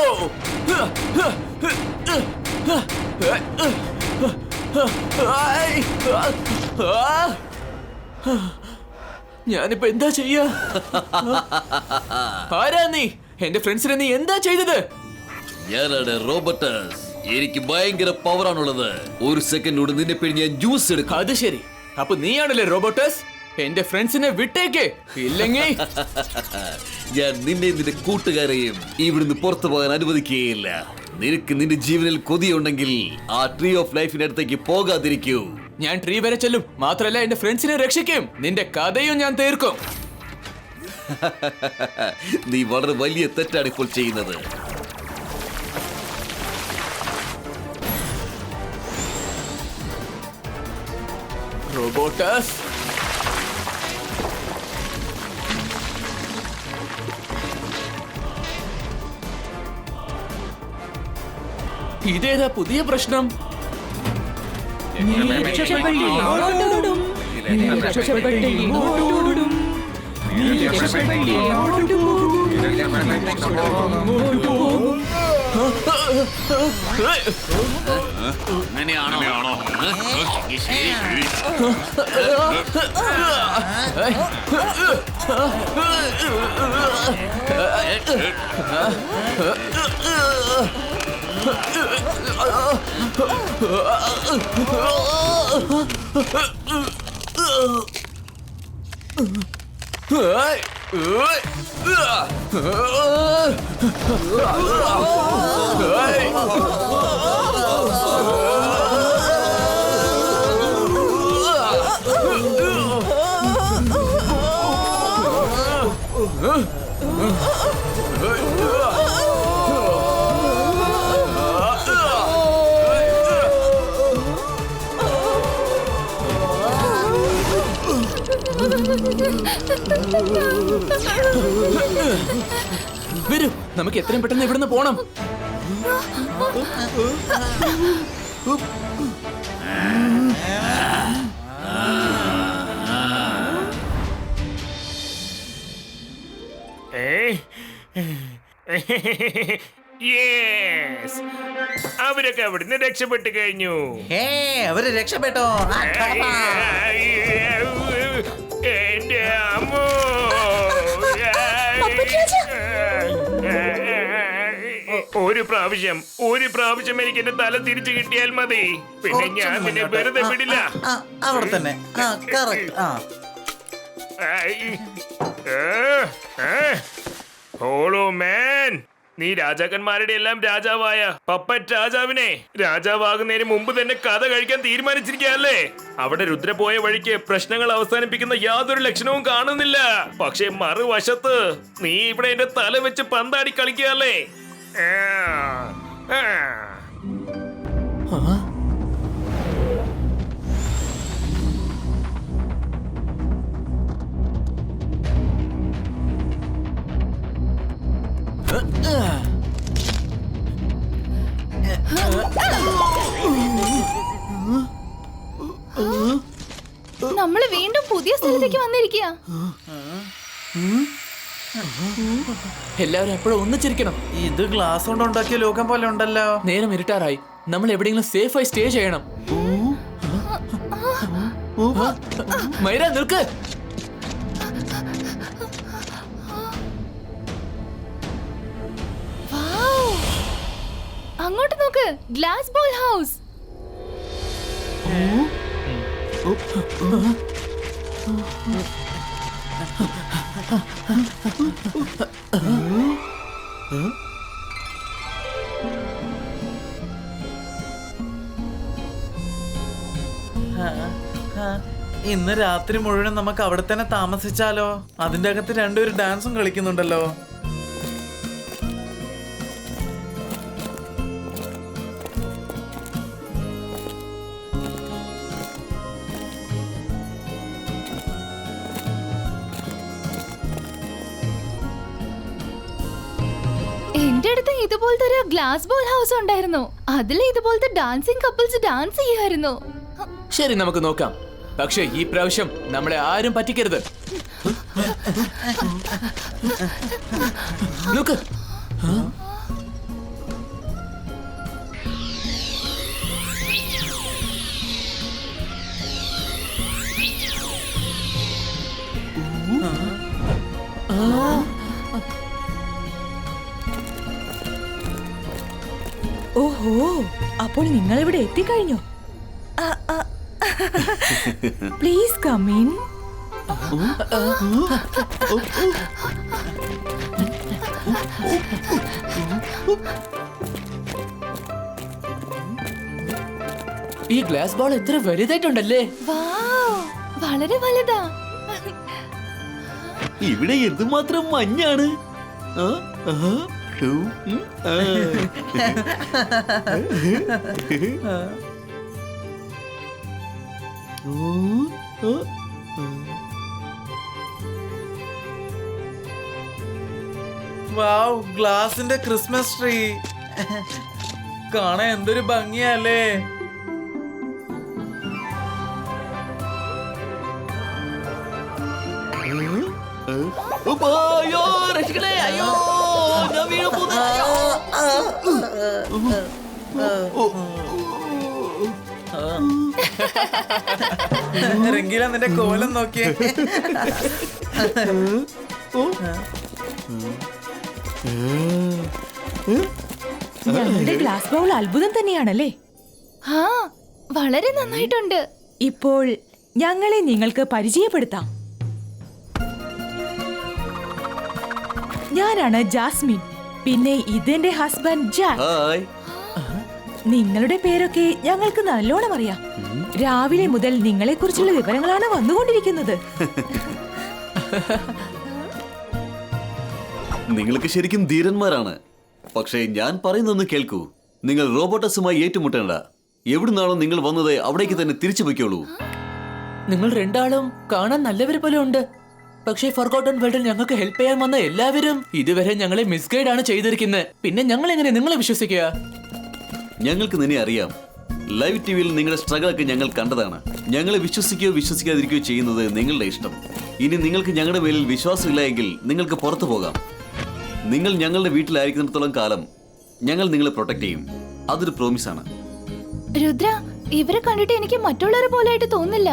ഞാനിപ്പോ എന്താ ചെയ്യാ? ആരാ നീ? എന്റെ ഫ്രണ്ട്സിനെ നീ എന്താ ചെയ്തത്? ഞാനാണ് റോബോട്ടസ്. എനിക്ക് ഭയങ്കര പവറാണുള്ളത്. ഒരു സെക്കൻഡിലൂടെ നിന്നെ പിഴിഞ്ഞ് ഞാൻ ജ്യൂസ് എടുക്കും. അത് ശരി, അപ്പൊ നീയാണല്ലേ റോബോട്ടസ്? എന്റെ ഫ്രണ്ട്സിനെ വിട്ടേക്ക്, ഇല്ലെങ്കിൽ ഞാൻ നിന്നെ നിന്റെ കൂട്ടുകാരെയും ഇവിടുന്ന് പുറത്തു പോകാൻ അനുവദിക്കുകയില്ല. നിനക്ക് നിന്റെ ജീവനിൽ കൊതിയുണ്ടെങ്കിൽ ആ ട്രീ ഓഫ് ലൈഫിന്റെ അടുത്തേക്ക് പോകാതിരിക്കൂ. ഞാൻ ട്രീ വരെ ചെല്ലും, മാത്രല്ല എന്റെ ഫ്രണ്ട്സിനെ രക്ഷിക്കും. നിന്റെ കഥയും ഞാൻ തീർക്കും. നീ വളരെ വലിയ തെറ്റാണ് ഇപ്പോൾ ചെയ്യുന്നത്. റോബോട്ടസ്, ഇതേതാ പുതിയ പ്രശ്നം? അങ്ങനെയാണോ? വരൂ, നമുക്ക് എത്രയും പെട്ടെന്ന് ഇവിടുന്ന് പോണം. അവരൊക്കെ അവിടുന്ന് രക്ഷപ്പെട്ടു കഴിഞ്ഞു. അവര് രക്ഷപ്പെട്ടോ? എന്റെ അമ്മോ! ഒരു പ്രാവശ്യം എനിക്ക് എന്റെ തല തിരിച്ചു കിട്ടിയാൽ മതി, പിന്നെ ഞാൻ നിന്നെ വെറുതെ വിടില്ല. അവിടെ തന്നെ. ഹോളോ മാൻ, നീ രാജാക്കന്മാരുടെ എല്ലാം രാജാവായ പപ്പറ്റ് രാജാവിനെ രാജാവാകുന്നതിന് മുമ്പ് തന്നെ കഥ കഴിക്കാൻ തീരുമാനിച്ചിരിക്കുകയല്ലേ? അവിടെ രുദ്ര പോയ വഴിക്ക് പ്രശ്നങ്ങൾ അവസാനിപ്പിക്കുന്ന യാതൊരു ലക്ഷണവും കാണുന്നില്ല. പക്ഷെ മറുവശത്ത് നീ ഇവിടെ എന്റെ തല വെച്ച് പന്താടി കളിക്കുകയല്ലേ? നമ്മള് വീണ്ടും പുതിയ സ്ഥലത്തേക്ക് വന്നിരിക്കുക. എല്ലാവരും എപ്പോഴും ഒന്നിച്ചിരിക്കണം. ഇത് ഗ്ലാസ് കൊണ്ട് ഉണ്ടാക്കിയ ലോകം പോലെ ഉണ്ടല്ലോ. നേരം ഇരുട്ടാറായി, നമ്മൾ എവിടെയെങ്കിലും സേഫായി സ്റ്റേ ചെയ്യണം. മൈര, നിൽക്ക്. നോക്ക്, ഗ്ലാസ് ബോൾ ഹൗസ്. ഇന്ന് രാത്രി മുഴുവൻ നമുക്ക് അവിടെ തന്നെ താമസിച്ചാലോ? അതിന്റെ അകത്ത് രണ്ടുപേരും ഡാൻസും കളിക്കുന്നുണ്ടല്ലോ. എന്റെ അടുത്ത് ഇതുപോലത്തെ ഒരു ഗ്ലാസ് ബോൾ ഹൗസ് ഉണ്ടായിരുന്നു. അതിൽ ഇതുപോലത്തെ ഡാൻസിങ് കപ്പിൾസ് ഡാൻസ് ചെയ്യുമായിരുന്നു. ശരി, നമുക്ക് നോക്കാം. പക്ഷേ ഈ പ്രാവശ്യം നമ്മളെ ആരും പറ്റിക്കരുത്. നോക്ക്. ഓഹോ, അപ്പോൾ നിങ്ങൾ ഇവിടെ എത്തിക്കഴിഞ്ഞു. Please come in. ഈ ഗ്ലാസ് ബോൾ എത്ര വലുതായിട്ടുണ്ടല്ലേ. വൗ, വളരെ വലുതാ. ഇവിടെ എന്തുമാത്രം മഞ്ഞാണ്. ആ, ആ, ആ. വാവ്, ഗ്ലാസിന്റെ ക്രിസ്മസ് ട്രീ കാണാൻ എന്തൊരു ഭംഗിയല്ലേ. അയ്യോ, രക്ഷിക്കണേ, അയ്യോ, ഞാൻ വീണു പോകുന്നു. രംഗീല, നിന്റെ കോലം നോക്കിയേ. ഞങ്ങളുടെ ഗ്ലാസ് ബൗൾ അത്ഭുതം തന്നെയാണല്ലേ. ആ, വളരെ നന്നായിട്ടുണ്ട്. ഇപ്പോൾ ഞങ്ങളെ നിങ്ങൾക്ക് പരിചയപ്പെടുത്താം. ഞാനാണ് ജാസ്മിൻ. പിന്നെ ഇതെന്റെ ഹസ്ബൻഡ് ജാക്ക്. ഹായ്. നിങ്ങളുടെ പേരൊക്കെ ഞങ്ങൾക്ക് നല്ലോണം അറിയാം. രാവിലെ മുതൽ നിങ്ങളെ കുറിച്ചുള്ള വിവരങ്ങളാണ് വന്നുകൊണ്ടിരിക്കുന്നത്. നിങ്ങൾക്ക് ശരിക്കും ധീരന്മാരാണ്. പക്ഷേ ഞാൻ പറയുന്നൊന്ന് കേൾക്കൂ. നിങ്ങൾ റോബോട്ടസുമായി ഏറ്റുമുട്ടേണ്ട. എവിടുന്നാണോ നിങ്ങൾ വന്നത് അവിടേക്ക് തന്നെ തിരിച്ചു പൊയ്ക്കോളൂ. നിങ്ങൾ രണ്ടാളും കാണാൻ നല്ലവരെ പോലെ ഉണ്ട്. പക്ഷേ ഫർഗോട്ടൺ വേൾഡിൽ ഞങ്ങൾക്ക് ഹെൽപ്പ് ചെയ്യാൻ വന്ന എല്ലാവരും ഇതുവരെ ഞങ്ങളെ മിസ്ഗൈഡ് ആണ് ചെയ്തിരിക്കുന്നത്. പിന്നെ ഞങ്ങൾ എങ്ങനെ നിങ്ങളെ വിശ്വസിക്കുക? ഞങ്ങൾക്ക് നിന്നെ അറിയാം. ലൈവ് ടിവിയിൽ നിങ്ങളുടെ സ്ട്രഗിളൊക്കെ ഞങ്ങൾ കണ്ടതാണ്. ഞങ്ങളെ വിശ്വസിക്കുകയോ വിശ്വസിക്കാതിരിക്കുകയോ ചെയ്യുന്നത് നിങ്ങളുടെ ഇഷ്ടം. ഇനി നിങ്ങൾക്ക് ഞങ്ങളുടെ മേലിൽ വിശ്വാസമില്ല എങ്കിൽ നിങ്ങൾക്ക് പുറത്തു പോകാം. നിങ്ങൾ ഞങ്ങളുടെ വീട്ടിലായിരിക്കുന്നിടത്തോളം കാലം ഞങ്ങൾ നിങ്ങളെ പ്രൊട്ടക്ട് ചെയ്യും. അതൊരു പ്രോമിസാണ്. രുദ്ര, ഇവരെ കണ്ടിട്ട് എനിക്ക് മറ്റുള്ളവരെ പോലെയായിട്ട് തോന്നില്ല.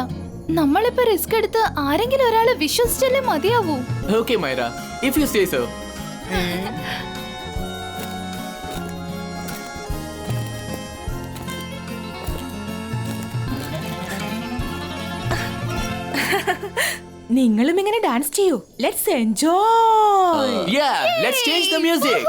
നമ്മളിപ്പോ റിസ്ക് എടുത്ത് ആരെങ്കിലും ഒരാളെ വിശ്വസിച്ചല്ലേ മതിയാവൂ. Okay Myra, if you say so. നിങ്ങളും ഇങ്ങനെ ഡാൻസ് ചെയ്യൂ. Let's enjoy. Yeah, let's change the music.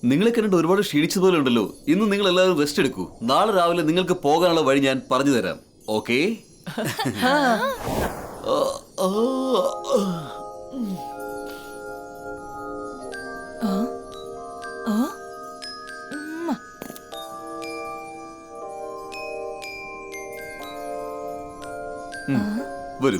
നിങ്ങളെ കണ്ടിട്ട് ഒരുപാട് ക്ഷീണിച്ചതുപോലെ ഉണ്ടല്ലോ. ഇന്ന് നിങ്ങൾ എല്ലാവരും റെസ്റ്റ് എടുക്കൂ. നാളെ രാവിലെ നിങ്ങൾക്ക് പോകാനുള്ള വഴി ഞാൻ പറഞ്ഞു തരാം. ഓക്കേ? വരൂ.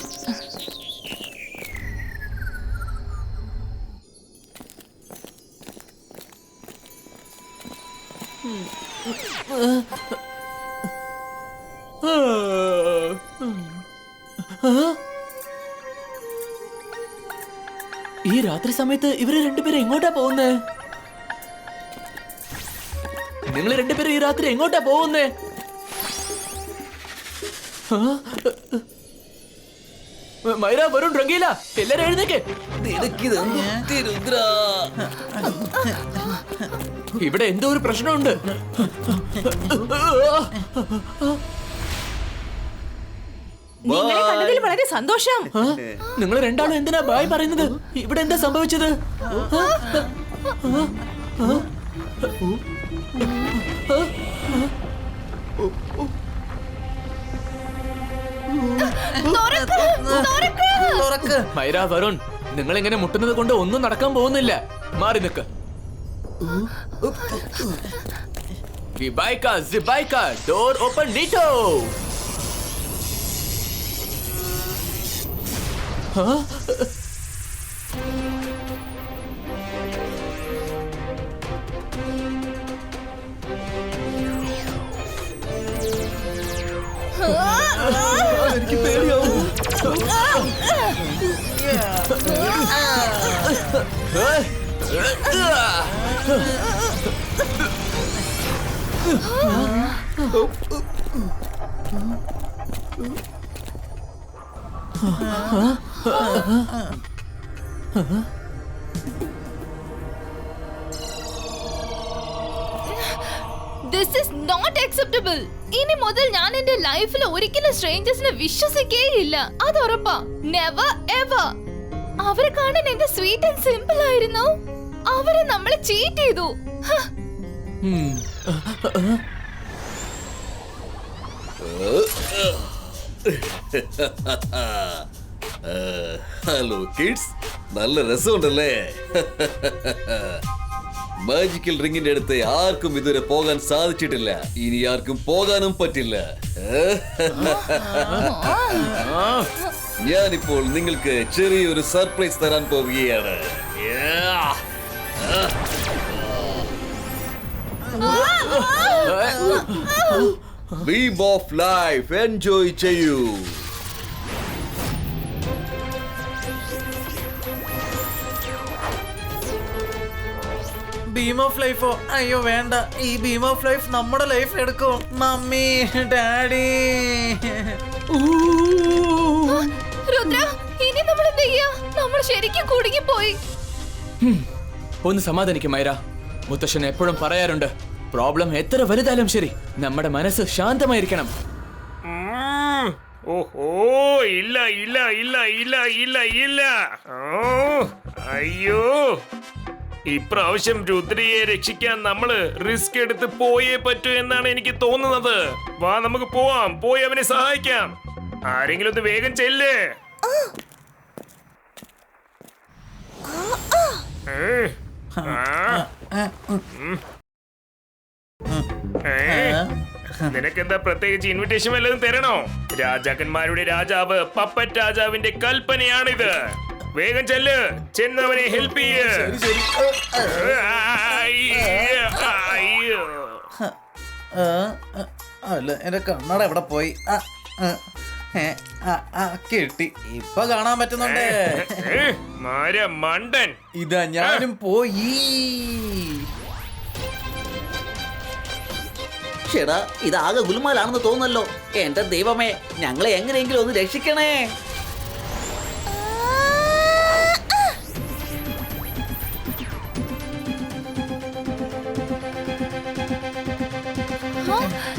ഈ രാത്രി സമയത്ത് ഇവര് രണ്ടുപേരും എങ്ങോട്ടാ പോകുന്നേ? നിങ്ങൾ രണ്ടുപേരും ഈ രാത്രി എങ്ങോട്ടാ പോകുന്നേ? മൈര, വരുൺ, രംഗീല, എല്ലാരും എഴുന്നേക്ക്. ഇവിടെ എന്തോ ഒരു പ്രശ്നമുണ്ട്. നിങ്ങളെ കണ്ടതിൽ വളരെ സന്തോഷം. നിങ്ങൾ രണ്ടാളും എന്തിനാ ബായ് പറയുന്നത്? ഇവിടെ എന്താ സംഭവിച്ചത്? മൈര, വരുൺ, നിങ്ങൾ ഇങ്ങനെ മുട്ടുന്നത് കൊണ്ട് ഒന്നും നടക്കാൻ പോകുന്നില്ല. മാറി നിൽക്ക്. ഡോർ ഓപ്പൺ നീറ്റോ. എനിക്ക് പേടിയാവും. This is not acceptable. ഇനി മുതൽ ഞാൻ എന്റെ ലൈഫിൽ ഒരിക്കലും സ്ട്രേഞ്ചേഴ്സിനെ വിശ്വസിക്കേയില്ല. അത് ഉറപ്പാ. Never ever. അവരെ കാണാൻ എന്ത് സ്വീറ്റ് ആൻഡ് സിമ്പിൾ ആയിരുന്നു. അവരെ നമ്മളെ ചീറ്റ് ചെയ്തു. ഹലോ കിഡ്സ്, നല്ല രസമുണ്ടല്ലേ? മാജിക്കൽ റിങ്ങിന്റെ അടുത്ത് ആർക്കും ഇതുവരെ പോകാൻ സാധിച്ചിട്ടില്ല. ഇനി ആർക്കും പോകാനും പറ്റില്ല. ഞാനിപ്പോൾ നിങ്ങൾക്ക് ചെറിയൊരു സർപ്രൈസ് തരാൻ പോവുകയാണ്. ബീം ഓഫ് ലൈഫ് എൻജോയ് ചെയ്യൂ. ബീം ഓഫ് ലൈഫോ? അയ്യോ വേണ്ട. ഈ ബീം ഓഫ് ലൈഫ് നമ്മുടെ ലൈഫ് എടുക്കും. Mummy, daddy. രുദ്ര, ഇനി നമ്മൾ എന്ത് ചെയ്യാ? നമ്മൾ ശരിക്കും കുടുങ്ങിപ്പോയി. ഒന്ന് സമാധാനിക്കും മൈര. മുത്തശ്ശൻ എപ്പോഴും പറയാറുണ്ട്, പ്രോബ്ലം എത്ര വലുതായാലും ശരി, നമ്മുടെ മനസ്സ് ശാന്തമായിരിക്കണം. ഓഹോ, ഇല്ല ഇല്ല ഇല്ല ഇല്ല ഇല്ല ഇല്ല. അയ്യോ, ഇപ്രാവശ്യം രുദ്രയെ രക്ഷിക്കാൻ നമ്മള് റിസ്ക് എടുത്ത് പോയേ പറ്റൂ എന്നാണ് എനിക്ക് തോന്നുന്നത്. വാ, നമുക്ക് പോവാം. പോയി അവനെ സഹായിക്കാം. ആരെങ്കിലും ഒന്ന് വേഗം ചെല്ല്. നിനക്കെന്താ പ്രത്യേകിച്ച് ഇൻവിറ്റേഷൻ വല്ലതും തരണോ? രാജാക്കന്മാരുടെ രാജാവ് പപ്പറ്റ് രാജാവിന്റെ കൽപ്പനയാണിത്. വേഗം ചെല്ല്, ചെന്നവനെ ഹെൽപ്പ് ചെയ്യ്. അല്ല, എന്റെ കണ്ണട എവിടെ പോയി? കിട്ടി. ഇപ്പൊ കാണാൻ പറ്റുന്നുണ്ട്. മണ്ടൻ. ഇതാ ഞാനും പോയി. ചേടാ, ഇതാകെ ഗുലുമാലാണെന്ന് തോന്നല്ലോ. എന്റെ ദൈവമേ, ഞങ്ങളെ എങ്ങനെയെങ്കിലും ഒന്ന് രക്ഷിക്കണേ.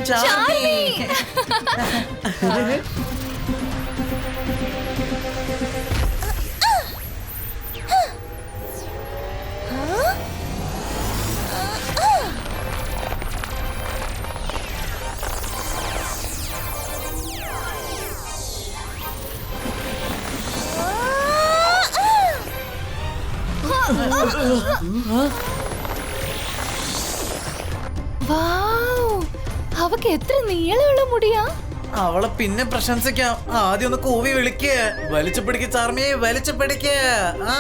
ചാർലി. വൗ, അവക്ക് എത്ര നീളമുള്ള മുടിയാ. അവളെ പിന്നെ പ്രശംസിക്കാം. ആദ്യം ഒന്ന് കൂവി വിളിക്ക്. വലിച്ചു പിടിക്ക് ചാർമിയെ, വലിച്ചു പിടിക്ക്. ആ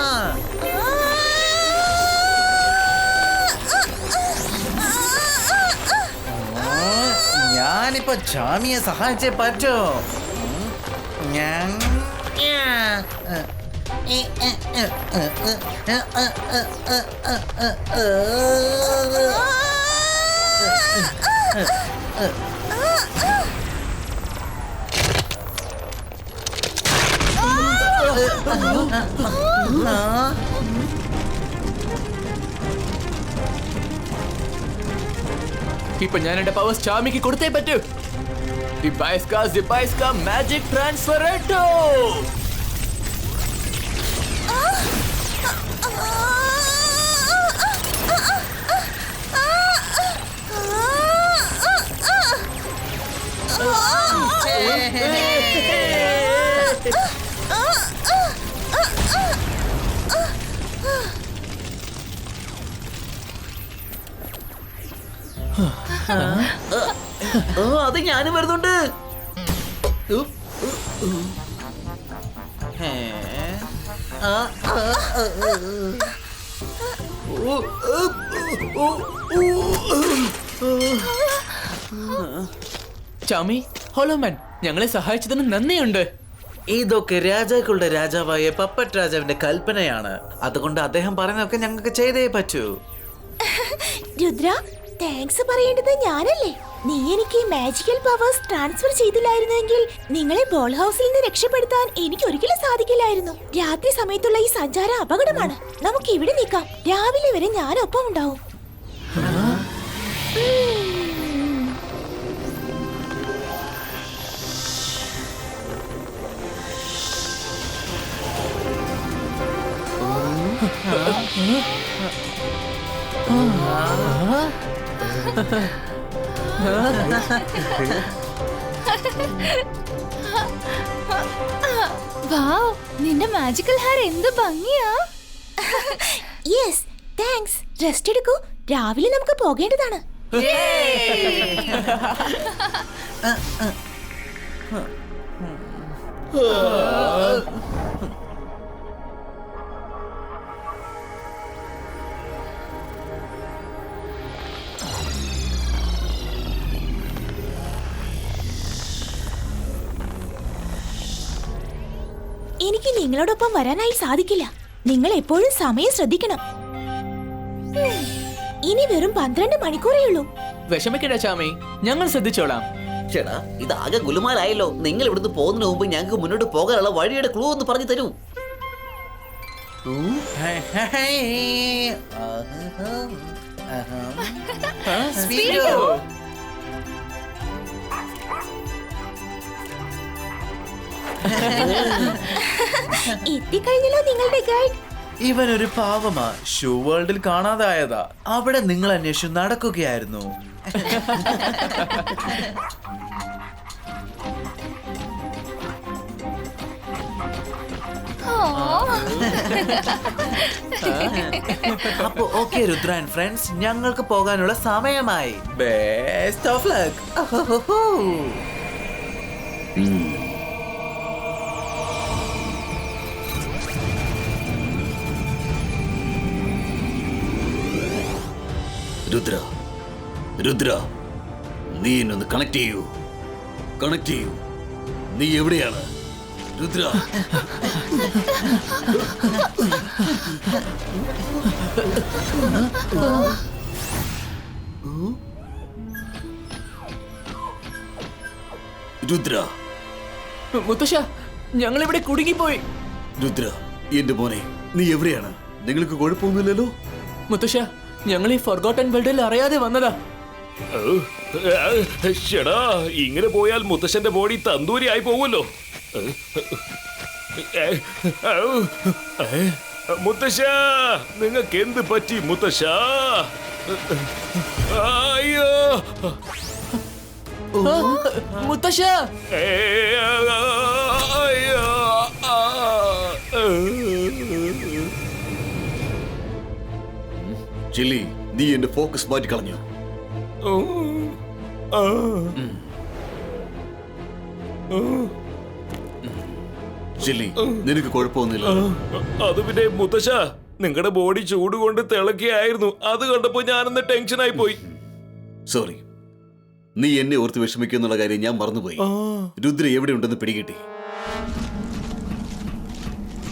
ഞാനിപ്പോ ചാമിയെ സഹായിച്ചേ പറ്റൂ. ഞാൻ ഇപ്പൊ ഞാൻ എന്റെ പവേഴ്സ് ചാമിക്ക് കൊടുത്തേ പറ്റൂ. ദിബൈസ്ക മാജിക് ട്രാൻസ്ഫറേറ്റോ. അത് ഞാനും വരുന്നുണ്ട്. ചാമി, ഹോലോമാൻ, ഞങ്ങളെ സഹായിച്ചതിന് നന്ദിയുണ്ട്. ഇതൊക്കെ രാജാക്കളുടെ രാജാവായ പപ്പറ്റ് രാജാവിന്റെ കൽപ്പനയാണ്. അതുകൊണ്ട് അദ്ദേഹം പറയുന്നതൊക്കെ ഞങ്ങൾക്ക് ചെയ്തേ പറ്റൂ. രുദ്ര, താങ്ക്സ് പറയേണ്ടത് ഞാനല്ലേ? നീ എനിക്ക് മാജിക്കൽ പവേഴ്സ് ട്രാൻസ്ഫർ ചെയ്തില്ലായിരുന്നെങ്കിൽ നിങ്ങളെ ബോൾ ഹൗസിൽ നിന്ന് രക്ഷപ്പെടുത്താൻ എനിക്ക് ഒരിക്കലും സാധിക്കില്ലായിരുന്നു. രാത്രി സമയത്തുള്ള ഈ സഞ്ചാരം അപകടമാണ്. നമുക്ക് ഇവിടെ നിൽക്കാം. രാവിലെ വരെ ഞാനൊപ്പം ഉണ്ടാവും. വാവ്, നിന്റെ മാജിക്കൽ ഹെയർ എന്ത് ഭംഗിയാ. Yes, thanks. റെസ്റ്റ് എടുക്കൂ. രാവിലെ നമുക്ക് പോകേണ്ടതാണ്. എനിക്ക് നിങ്ങളോടൊപ്പം വരാനായി സാധിക്കില്ല. നിങ്ങൾ എപ്പോഴും സമയം ശ്രദ്ധിക്കണം. ഇനി വെറും 12 മണിക്കൂറേ ഉള്ളൂ. വിഷമിക്കണ്ട ചാമി, ഞങ്ങൾ ശ്രദ്ധിച്ചോളാം. ചേട്ടാ, ഇതാകെ ഗുലുമാലായല്ലോ. നിങ്ങൾ ഇവിടുന്ന് പോകുന്നതിന് മുമ്പ് ഞങ്ങൾക്ക് മുന്നോട്ട് പോകാനുള്ള വഴിയുടെ ക്ലൂ ഒന്ന് പറഞ്ഞു തരൂ. എത്തിക്കഴിഞ്ഞല്ലോ നിങ്ങളുടെ ഗൈഡ്. ഇവനൊരു പാവമാ. ഷൂ വേൾഡിൽ കാണാതായതാ. അവിടെ നിങ്ങൾ അന്വേഷിച്ചു നടക്കുകയായിരുന്നു. അപ്പൊ ഓക്കെ രുദ്ര ആൻഡ് ഫ്രണ്ട്സ്, ഞങ്ങൾക്ക് പോകാനുള്ള സമയമായി. Best of luck. Rudra, Rudra, നീ എന്നൊന്ന് കണക്ട് ചെയ്യൂ. നീ എവിടെയാണ് രുദ്ര? രുദ്ര, മുത്തശ്ശ, ഞങ്ങളിവിടെ കുടുങ്ങിപ്പോയി. രുദ്ര, എന്റെ മോനെ, നീ എവിടെയാണ്? നിങ്ങൾക്ക് കുഴപ്പമൊന്നുമില്ലല്ലോ? മുത്തശ്ശ, ഞങ്ങൾ ഈ ഫൊർഗോട്ടൻ വേൾഡിൽ അറിയാതെ വന്നതാ. ഷെടാ, ഇങ്ങനെ പോയാൽ മുത്തശ്ശന്റെ ബോഡി തന്തൂരി ആയി പോകുമല്ലോ. മുത്തശ്ശ, നിങ്ങൾക്ക് എന്ത് പറ്റി മുത്തശ്ശ? അയ്യോ മുത്തശ്ശ, അയ്യോ. ചില്ലി, നീ എന്റെ ഫോക്കസ് മാറ്റി കളഞ്ഞു. ചില്ലി, നിനക്ക് കുഴപ്പമൊന്നുമില്ല? അത് പിന്നെ മുത്തശ്ശ, നിങ്ങളുടെ ബോഡി ചൂട് കൊണ്ട് തിളക്കിയായിരുന്നു. അത് കണ്ടപ്പോ ഞാനൊന്ന് ടെൻഷനായി പോയി. സോറി, നീ എന്നെ ഓർത്ത് വിഷമിക്കുന്നുള്ള കാര്യം ഞാൻ മറന്നുപോയി. രുദ്ര എവിടെ ഉണ്ടെന്ന് പിടികിട്ടി.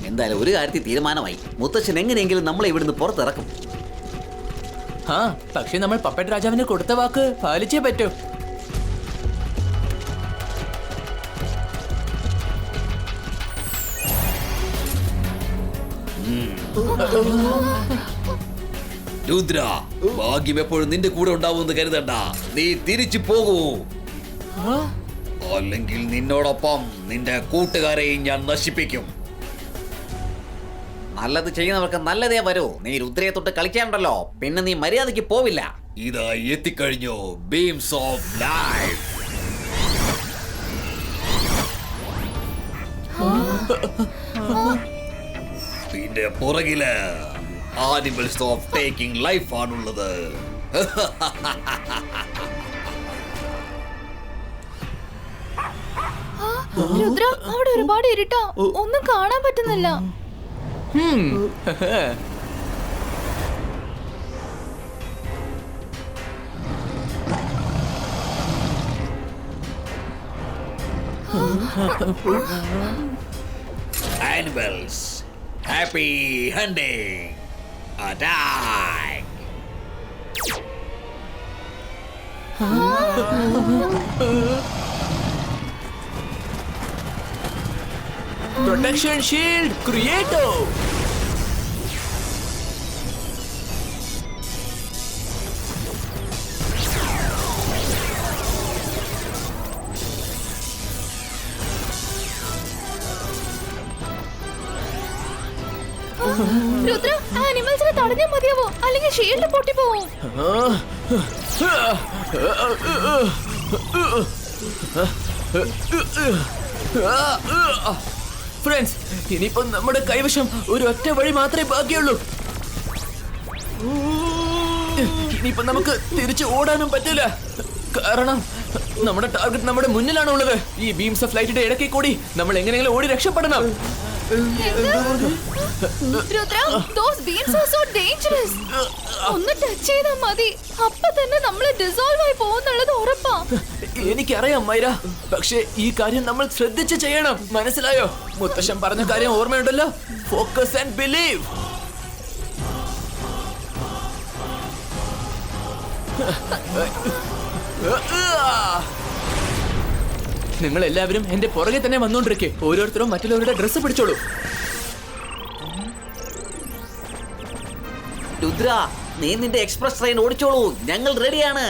എന്തായാലും ഒരു കാര്യത്തിൽ തീരുമാനമായി. മുത്തച്ഛൻ എങ്ങനെയെങ്കിലും നമ്മളെ ഇവിടുന്ന് പുറത്തിറക്കും. ആ പക്ഷെ നമ്മൾ പപ്പറ്റ് രാജാവിന് കൊടുത്ത വാക്ക് പാലിച്ചേ പറ്റൂ. രുദ്ര, ഭാഗ്യം എപ്പോഴും നിന്റെ കൂടെ ഉണ്ടാവുമെന്ന് കരുതണ്ട. നീ തിരിച്ചു പോകൂ, അല്ലെങ്കിൽ നിന്നോടൊപ്പം നിന്റെ കൂട്ടുകാരെയും ഞാൻ നശിപ്പിക്കും. നല്ലത് ചെയ്യുന്നവർക്ക് നല്ലതേ വരൂ. നീ രുദ്രയെ തൊട്ട് കളിക്കാനുണ്ടല്ലോ, പിന്നെ നീ മര്യാദയ്ക്ക് പോവില്ല. ഇതാ എത്തിക്കഴിഞ്ഞു ബീംസ് ഓഫ് ലൈഫ്. പിന്നെ പുറകില് ആനിമൽസ് ഓഫ് ടേക്കിംഗ് ലൈഫ് ആണുള്ളത്. രുദ്ര, അവിടെ ഒരുപാട് ഇരുട്ടാ, ഒന്നും കാണാൻ പറ്റുന്നില്ല. Animals, happy hunting. Attack. Protection shield ക്രിയേറ്റോ. രുദ്ര, ആനിമൽസിനെ തടഞ്ഞാൽ മതിയാവോ, അല്ലെങ്കിൽ ഷീൽഡ് പൊട്ടിപ്പോവും. ഫ്രണ്ട്സ്, ഇനിയിപ്പോ നമ്മുടെ കൈവശം ഒരു ഒറ്റ വഴി മാത്രമേ ബാക്കിയുള്ളൂ. ഇനിയിപ്പോ നമുക്ക് തിരിച്ചു ഓടാനും പറ്റില്ല, കാരണം നമ്മുടെ ടാർഗറ്റ് നമ്മുടെ മുന്നിലാണ് ഉള്ളത്. ഈ ബീംസ് ഓഫ് ലൈറ്റിന്റെ ഇടയ്ക്ക് കൂടി നമ്മൾ എങ്ങനെയെങ്കിലും ഓടി രക്ഷപ്പെടണം. Rudra, those beams are so dangerous. ഒന്ന് ടച്ച് ചെയ്താൽ മതി, അപ്പൊ തന്നെ നമ്മൾ ഡിസോൾവ് ആയി പോകുന്നുള്ളത് ഉറപ്പാ. എനിക്കറിയാം മൈര, പക്ഷേ ഈ കാര്യം നമ്മൾ ശ്രദ്ധിച്ച് ചെയ്യണം, മനസ്സിലായോ? മുത്തശ്ശൻ പറഞ്ഞ കാര്യം ഓർമ്മയുണ്ടല്ലോ, ഫോക്കസ് ആൻഡ് ബിലീവ്. നിങ്ങൾ എല്ലാവരും എന്റെ പുറകെ തന്നെ വന്നോണ്ടിരിക്കേ. ഓരോരുത്തരും മറ്റുള്ളവരുടെ ഡ്രസ്സ് പിടിച്ചോളൂ. രുദ്ര, നീ നിന്റെ എക്സ്പ്രസ് ട്രെയിൻ ഓടിച്ചോളൂ, ഞങ്ങൾ റെഡിയാണ്.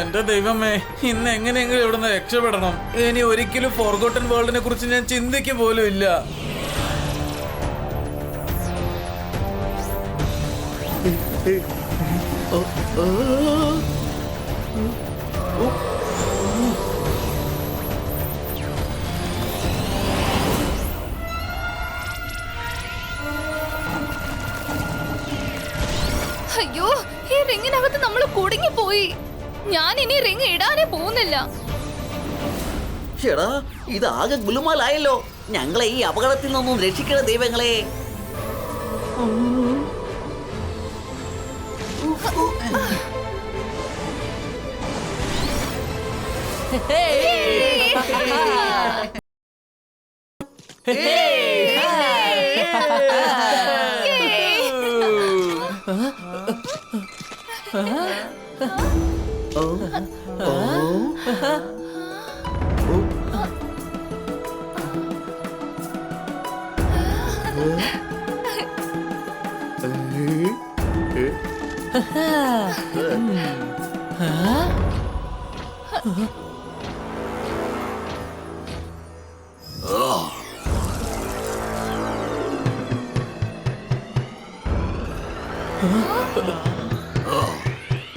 എന്റെ ദൈവമേ, ഇന്ന് എങ്ങനെയെങ്കിലും ഇവിടുന്ന് രക്ഷപ്പെടണം. ഇനി ഒരിക്കലും ഫോർഗോട്ടൻ വേൾഡിനെ കുറിച്ച് ഞാൻ ചിന്തിക്കുക പോലും ഇല്ല. അയ്യോ, ഈ റിങ്ങിനകത്ത് നമ്മൾ കുടുങ്ങിപ്പോയി. ഞാൻ ഇനി റിങ് ഇടാനേ പോകുന്നില്ല. എടാ, ഇത് ആകെ ഗുലുമാലായല്ലോ. ഞങ്ങളെ ഈ അപകടത്തിൽ നിന്നും രക്ഷിക്കണ ദൈവങ്ങളെ.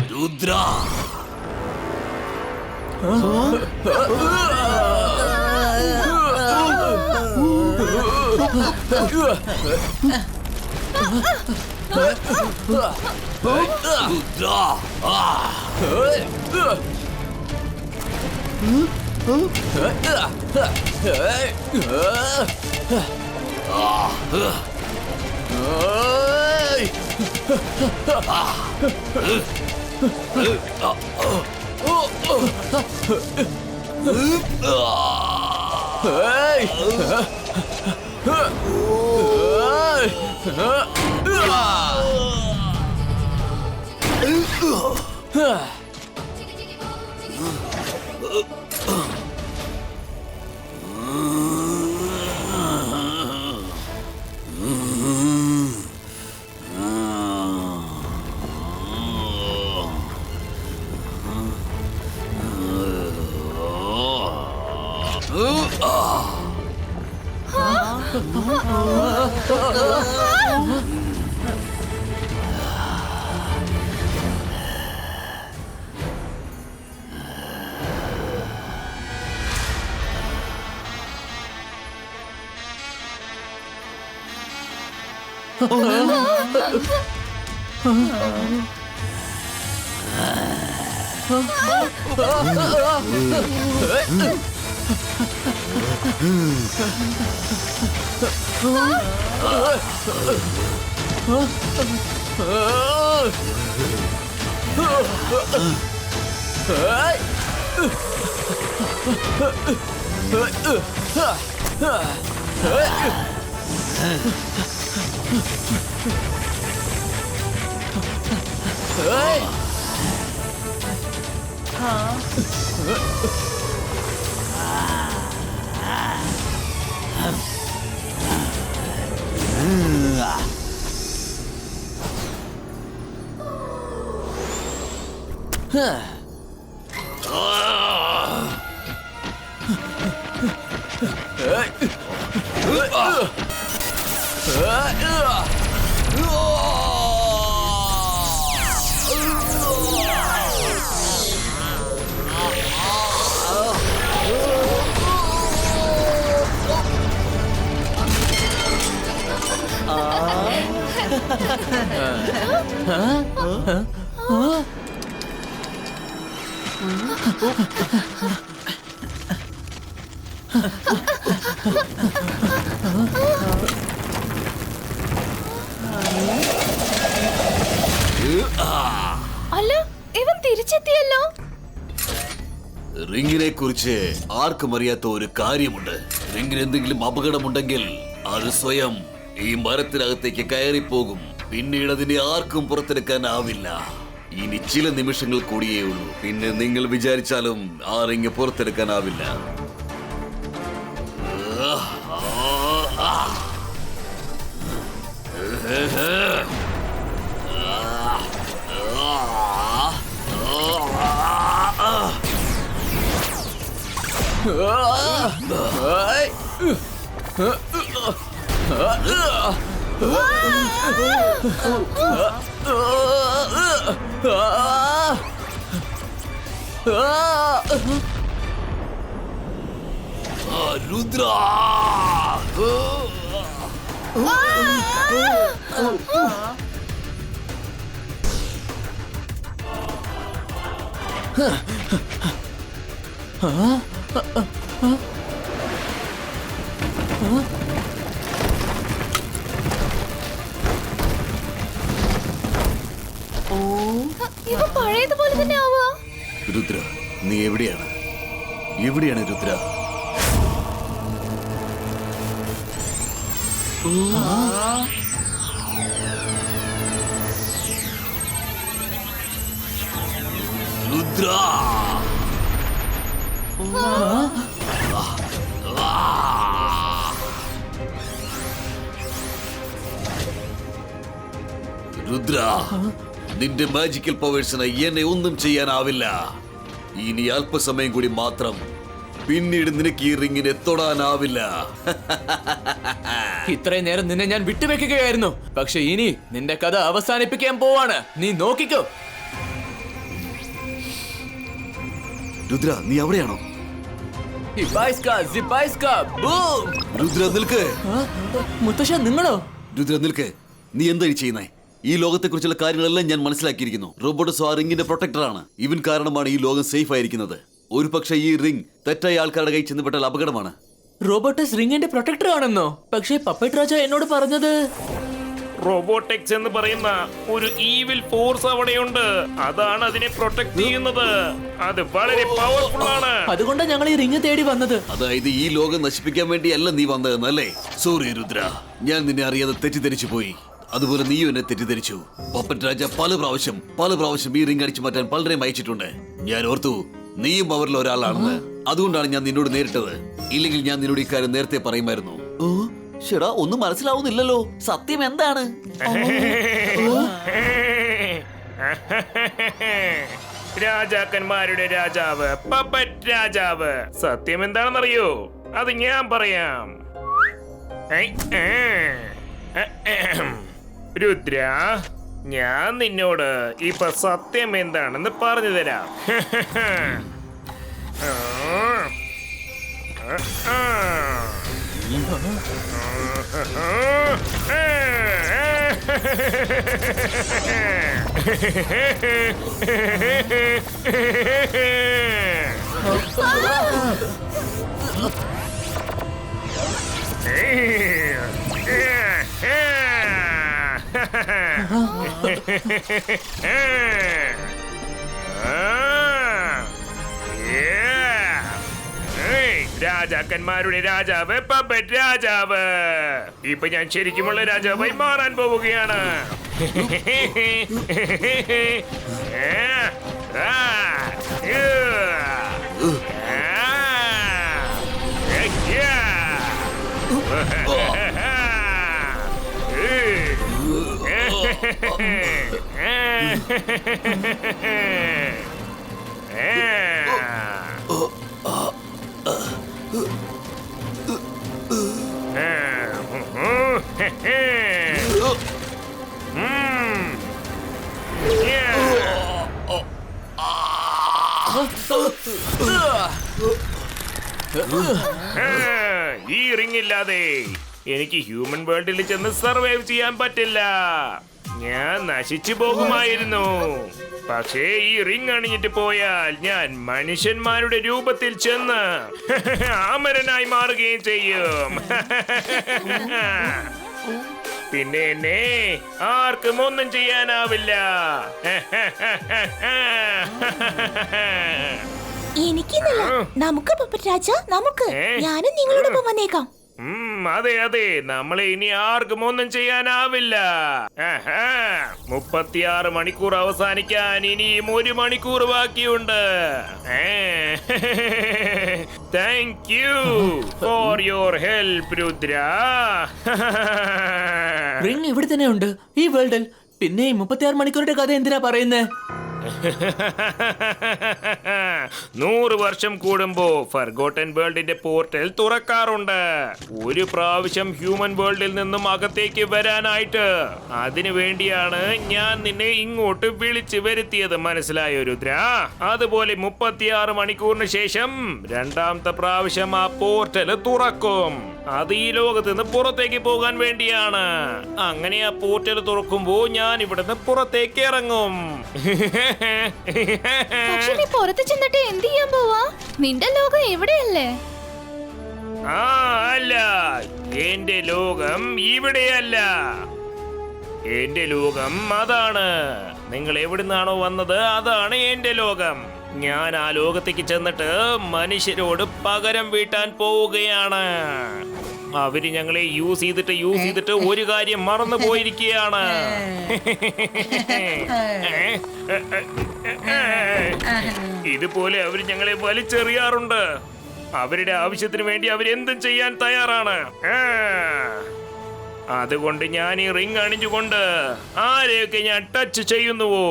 രുദ്ര അല്ല, ഇവൻ തിരിച്ചെത്തിയല്ലോ. റിങ്ങിനെ കുറിച്ച് ആർക്കും അറിയാത്ത ഒരു കാര്യമുണ്ട്. റിങ്ങിന് എന്തെങ്കിലും അപകടമുണ്ടെങ്കിൽ അത് സ്വയം ഈ മരത്തിനകത്തേക്ക് കയറിപ്പോകും. പിന്നീട് അതിനെ ആർക്കും പുറത്തെടുക്കാനാവില്ല. ഇനി ചില നിമിഷങ്ങൾ കൂടിയേ ഉള്ളൂ. പിന്നെ നിങ്ങൾ വിചാരിച്ചാലും ആ റിങ് പുറത്തെടുക്കാനാവില്ല. രുദ്ര, ഇവ പഴയതുപോലെ തന്നെ ആവാ. രുദ്ര, നീ എവിടെയാണ്? എവിടെയാണ് രുദ്ര? രുദ്ര, രുദ്ര, നിന്റെ മാജിക്കൽ പവേഴ്സിന് എന്നെ ഒന്നും ചെയ്യാനാവില്ല. ഇനി അല്പസമയം കൂടി മാത്രം, പിന്നീട് നിനക്ക് ഈ റിങ്ങിനെ തൊടാനാവില്ല. ഇത്രയും നേരം നിന്നെ ഞാൻ വിട്ടുവെക്കുകയായിരുന്നു, പക്ഷെ ഇനി നിന്റെ കഥ അവസാനിപ്പിക്കാൻ പോവാണ്. നീ നോക്കിക്കോ. രുദ്ര, നീ അവിടെയാണോ? രുദ്ര നിൽക്ക്. മുത്തശ്ശ, നിങ്ങളോ? രുദ്ര നിൽക്ക്. നീ എന്തായി ചെയ്യുന്നേ? ഈ ലോകത്തെ കുറിച്ചുള്ള കാര്യങ്ങളെല്ലാം ഞാൻ മനസ്സിലാക്കിയിരിക്കുന്നു. റോബോട്ടസ് ആ റിംഗിന്റെ പ്രൊട്ടക്ടറാണ്. ഇവൻ കാരണമാണ് ഈ ലോകം സേഫ് ആയിരിക്കുന്നത്. ഒരു പക്ഷേ ഈ റിംഗ് തെറ്റായ ആൾക്കാരുടെ കൈ ചെന്നപ്പെട്ടാൽ അപകടമാണ്. റോബോട്ടസ് റിംഗിന്റെ പ്രൊട്ടക്ടർ ആണെന്നോ? പക്ഷേ പപ്പറ്റ് രാജ എന്നോട് പറഞ്ഞത് റോബോട്ടിക്സ് എന്ന് പറയുന്ന ഒരു ഈവിൽ ഫോഴ്സ് അവിടെയുണ്ട്. അതാണ് അതിനെ പ്രൊട്ടക്ട് ചെയ്യുന്നത്. അത് വളരെ പവർഫുൾ ആണ്. അതുകൊണ്ടാണ് ഞങ്ങൾ ഈ റിംഗ് തേടി വന്നത്. അതായത് ഈ ലോകം നശിപ്പിക്കാൻ വേണ്ടിയല്ല നീ വന്നതെന്നല്ലേ? സോറി രുദ്ര, ഞാൻ നിന്നെ അറിയാതെ തെറ്റിദ്ധരിച്ചു പോയി. അതുപോലെ നീയും എന്നെ തെറ്റിദ്ധരിച്ചു. പപ്പറ്റ് രാജ പല പ്രാവശ്യം ഈ റിംഗ് അടിച്ചു മാറ്റാൻ പലരെയും അയച്ചിട്ടുണ്ട്. ഞാൻ ഓർത്തു നീയും അവരിൽ ഒരാളാണെന്ന്. അതുകൊണ്ടാണ് ഞാൻ നിന്നോട് നേരിട്ടത്. ഇല്ലെങ്കിൽ ഞാൻ നിന്നോട് ഇക്കാര്യം നേരത്തെ പറയുമായിരുന്നു. ഷെടാ, ഒന്നും മനസ്സിലാവുന്നില്ലല്ലോ. സത്യം എന്താണ്? രാജാക്കന്മാരുടെ രാജാവ്, പപ്പറ്റ് രാജാവ്. സത്യം എന്താണെന്നറിയോ? അത് ഞാൻ പറയാം. രുദ്ര, ഞാൻ നിന്നോട് ഇപ്പൊ സത്യം എന്താണെന്ന് പറഞ്ഞു തരാം. രാജാക്കന്മാരുടെ രാജാവ്, പപ്പറ്റ് രാജാവ്. ഇപ്പൊ ഞാൻ ശരിക്കുമുള്ള രാജാവായി മാറാൻ പോവുകയാണ്. ഈ റിംഗ് ഇല്ലാതെ എനിക്ക് ഹ്യൂമൻ വേൾഡിൽ ചെന്ന് സർവൈവ് ചെയ്യാൻ പറ്റില്ല. ഞാൻ നശിച്ചു പോകുമായിരുന്നു. പക്ഷേ ഈ റിംഗ് അണിഞ്ഞിട്ട് പോയാൽ ഞാൻ മനുഷ്യന്മാരുടെ രൂപത്തിൽ ചെന്ന് ആമരനായി മാറുകയും ചെയ്യും. പിന്നെ എന്നെ ആർക്കും ഒന്നും ചെയ്യാനാവില്ല. എനിക്കിന്നല്ല, നമുക്ക് പപ്പറ്റ് രാജ, നമുക്ക്. ഞാനും നിങ്ങളോടൊപ്പം വന്നേക്കാം. അതെ അതെ, നമ്മളെ ഇനി ആർക്കും ഒന്നും ചെയ്യാനാവില്ല. 36 മണിക്കൂർ അവസാനിക്കാൻ ഇനിയും 1 മണിക്കൂർ ബാക്കിയുണ്ട്. Thank you for your help Rudra. Ring ഇവിടെ തന്നെ ഉണ്ട്, ഈ വേൾഡിൽ. പിന്നെ 36 മണിക്കൂറിന്റെ കഥ എന്തിനാ പറയുന്നേ? 100 വർഷം കൂടുമ്പോ ഫർഗോട്ടൻ വേൾഡിന്റെ പോർട്ടൽ തുറക്കാറുണ്ട്. ഒരു പ്രാവശ്യം ഹ്യൂമൻ വേൾഡിൽ നിന്നും അകത്തേക്ക് വരാനായിട്ട്. അതിനു വേണ്ടിയാണ് ഞാൻ നിന്നെ ഇങ്ങോട്ട് വിളിച്ചു വരുത്തിയത്. മനസ്സിലായോ രുദ്ര? അതുപോലെ 36 മണിക്കൂറിന് ശേഷം രണ്ടാമത്തെ പ്രാവശ്യം ആ പോർട്ടൽ തുറക്കും. അത് ഈ ലോകത്ത് നിന്ന് പുറത്തേക്ക് പോകാൻ വേണ്ടിയാണ്. അങ്ങനെ ആ പോർട്ടൽ തുറക്കുമ്പോ ഞാൻ ഇവിടുന്ന് പുറത്തേക്ക് ഇറങ്ങും. പക്ഷെ നീ പുറത്ത് ചെന്നിട്ട് എന്ത് ചെയ്യാൻ പോവാ? നിന്റെ ലോകം എവിടെയല്ലേ? അല്ല, എന്റെ ലോകം ഇവിടെയല്ല. എന്റെ ലോകം അതാണ്. നിങ്ങൾ എവിടുന്നാണോ വന്നത് അതാണ് എന്റെ ലോകം. ഞാൻ ആ ലോകത്തേക്ക് ചെന്നിട്ട് മനുഷ്യരോട് പകരം വീട്ടാൻ പോവുകയാണ്. അവര് ഞങ്ങളെ യൂസ് ചെയ്തിട്ട് ഒരു കാര്യം മറന്നു പോയിരിക്കുകയാണ്. ഇതുപോലെ അവര് ഞങ്ങളെ വലിച്ചെറിയാറുണ്ട്. അവരുടെ ആവശ്യത്തിന് വേണ്ടി അവരെന്തും ചെയ്യാൻ തയ്യാറാണ്. അതുകൊണ്ട് ഞാൻ ഈ റിംഗ് അണിഞ്ഞുകൊണ്ട് ആരെയൊക്കെ ഞാൻ ടച്ച് ചെയ്യുന്നുവോ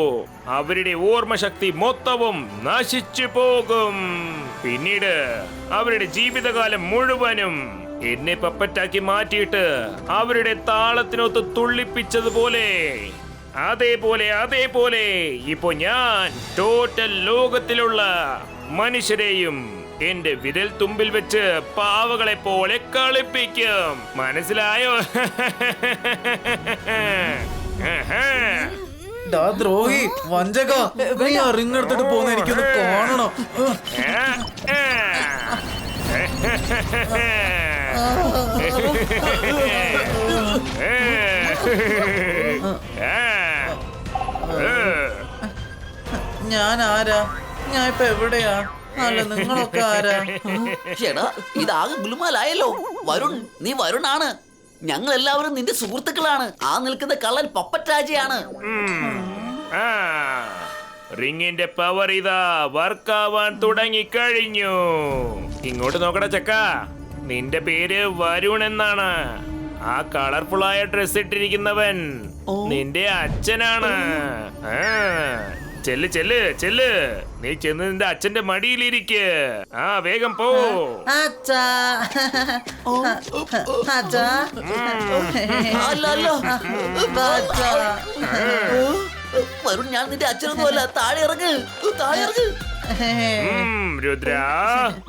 അവരുടെ ഓർമ്മശക്തി മൊത്തവും നശിച്ചു പോകും. പിന്നീട് അവരുടെ ജീവിതകാലം മുഴുവനും എന്നെ പപ്പറ്റാക്കി മാറ്റിയിട്ട് അവരുടെ താളത്തിനൊത്ത് തുള്ളിപ്പിച്ചതുപോലെ അതേപോലെ ഇപ്പൊ ഞാൻ ടോട്ടൽ ലോകത്തിലുള്ള മനുഷ്യരെയും എന്റെ വിരൽ തുമ്പിൽ വെച്ച് പാവകളെ പോലെ കളിപ്പിക്കും. മനസ്സിലായോ? ദ്രോഹി, വഞ്ചക, നീ ആ റിങ് എടുത്തിട്ട് പോകുന്ന എനിക്കൊന്ന് കാണണം. ഞാൻ ആരാ? ഞാൻ ഇപ്പൊ എവിടെയാ? അല്ല, നിങ്ങളൊക്കെ ആരാ? ചേടാ ഇതാകെ ഗുലുമാലായല്ലോ. വരുൺ, നീ വരുണാണ്. ഞങ്ങൾ എല്ലാവരും നിന്റെ സുഹൃത്തുക്കളാണ്. ആ നിൽക്കുന്ന കള്ളൻ പപ്പറ്റ് രാജയാണ്. റിങ്ങിന്റെ പവർ ഇതാ വർക്കാവാൻ തുടങ്ങിക്കഴിഞ്ഞു. ഇങ്ങോട്ട് നോക്കടാ ചക്ക, നിന്റെ പേര് വരുൺ എന്നാണ്. ആ കളർഫുൾ ആയ ഡ്രസ് ഇട്ടിരിക്കുന്നവൻ നിന്റെ അച്ഛനാണ്. ചെല്ല് ചെല്ല് ചെല്ല്, നീ ചെന്ന് നിന്റെ അച്ഛന്റെ മടിയിലിരിക്ക്. വേഗം പോ. അച്ഛാ, അച്ഛാ, അല്ല അല്ല അച്ഛാ. വരുൺ, ഞാൻ നിന്റെ അച്ഛനൊന്നും അല്ല. താഴെ ഇറങ്ങ്. രുദ്ര,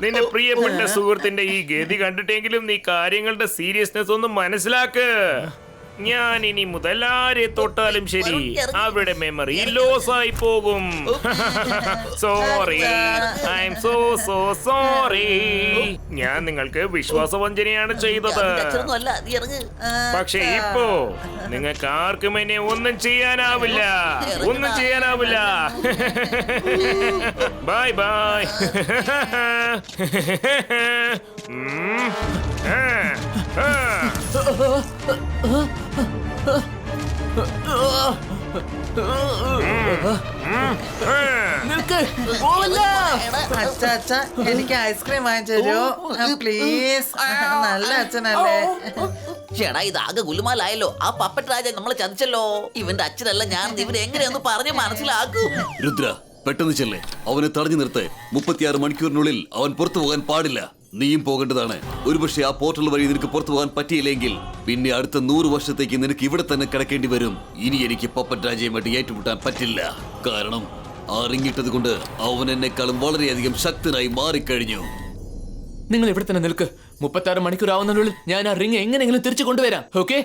നിന്റെ പ്രിയപ്പെട്ട സുഹൃത്തിന്റെ ഈ ഗതി കണ്ടിട്ടെങ്കിലും നീ കാര്യങ്ങളുടെ സീരിയസ്നെസ് ഒന്ന് മനസ്സിലാക്ക്. ഞാൻ ഇനി മുതൽ ആരെ തൊട്ടാലും ശരി അവരുടെ മെമ്മറി ലോസ് ആയി പോകും. Sorry, I M so sorry. ഞാൻ നിങ്ങൾക്ക് വിശ്വാസവഞ്ചനയാണ് ചെയ്തത്. പക്ഷെ ഇപ്പോ നിങ്ങൾക്ക് ആർക്കും എന്നെ ഒന്നും ചെയ്യാനാവില്ല. Bye bye. അച്ഛാ, എനിക്ക് ഐസ്ക്രീം വാങ്ങിച്ചു തരുമോ പ്ലീസ്? നല്ല അച്ഛനല്ലേ? ചേടാ ഇതാകെ ഗുലുമാലായല്ലോ. ആ പപ്പറ്റ് രാജ നമ്മളെ ചതിച്ചല്ലോ. ഇവന്റെ അച്ഛനല്ല ഞാൻ. ഇവരെ എങ്ങനെയൊന്ന് പറഞ്ഞ് മനസ്സിലാക്കും. രുദ്ര, പെട്ടെന്ന് ചെല്ലേ. അവനെ തടഞ്ഞു നിർത്ത്. 36 മണിക്കൂറിനുള്ളിൽ അവൻ പുറത്തു പോകാൻ പാടില്ല. നീയും പോകേണ്ടതാണ്. ഒരുപക്ഷെ ആ പോർട്ടൽ വഴി നിനക്ക് പുറത്തു പോകാൻ പറ്റിയില്ലെങ്കിൽ പിന്നെ അടുത്ത 100 വർഷത്തേക്ക് നിനക്ക് ഇവിടെ തന്നെ കിടക്കേണ്ടി വരും. ഇനി എനിക്ക് പപ്പറ്റ് രാജയുമായിട്ട് ഏറ്റുമുട്ടാൻ പറ്റില്ല. കാരണം ആ റിങ്ങിട്ടത് കൊണ്ട് അവൻ എന്നെക്കാളും വളരെയധികം ശക്തനായി മാറിക്കഴിഞ്ഞു. നിങ്ങൾ ഇവിടെ തന്നെ നിൽക്ക്. 36 മണിക്കൂർ ആവുന്നതിനുള്ളിൽ ഞാൻ ആ റിങ് എങ്ങനെയെങ്കിലും തിരിച്ചു കൊണ്ടുവരാം. ഓക്കെ?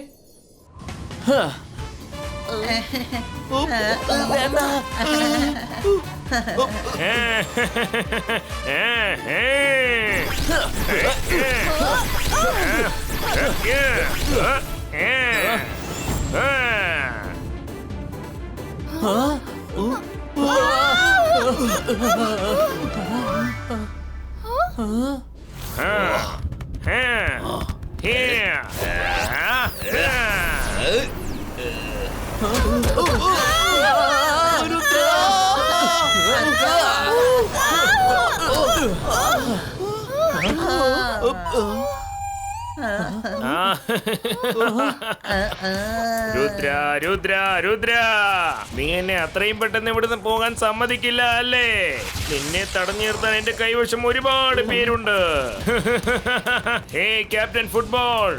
രുദ്ര, നീ എന്നെ അത്രയും പെട്ടെന്ന് ഇവിടുന്ന് പോകാൻ സമ്മതിക്കില്ല അല്ലേ? നിന്നെ തടഞ്ഞു നിർത്താൻ എന്റെ കൈവശം ഒരുപാട് പേരുണ്ട്. ഹേ ക്യാപ്റ്റൻ ഫുട്ബോൾ,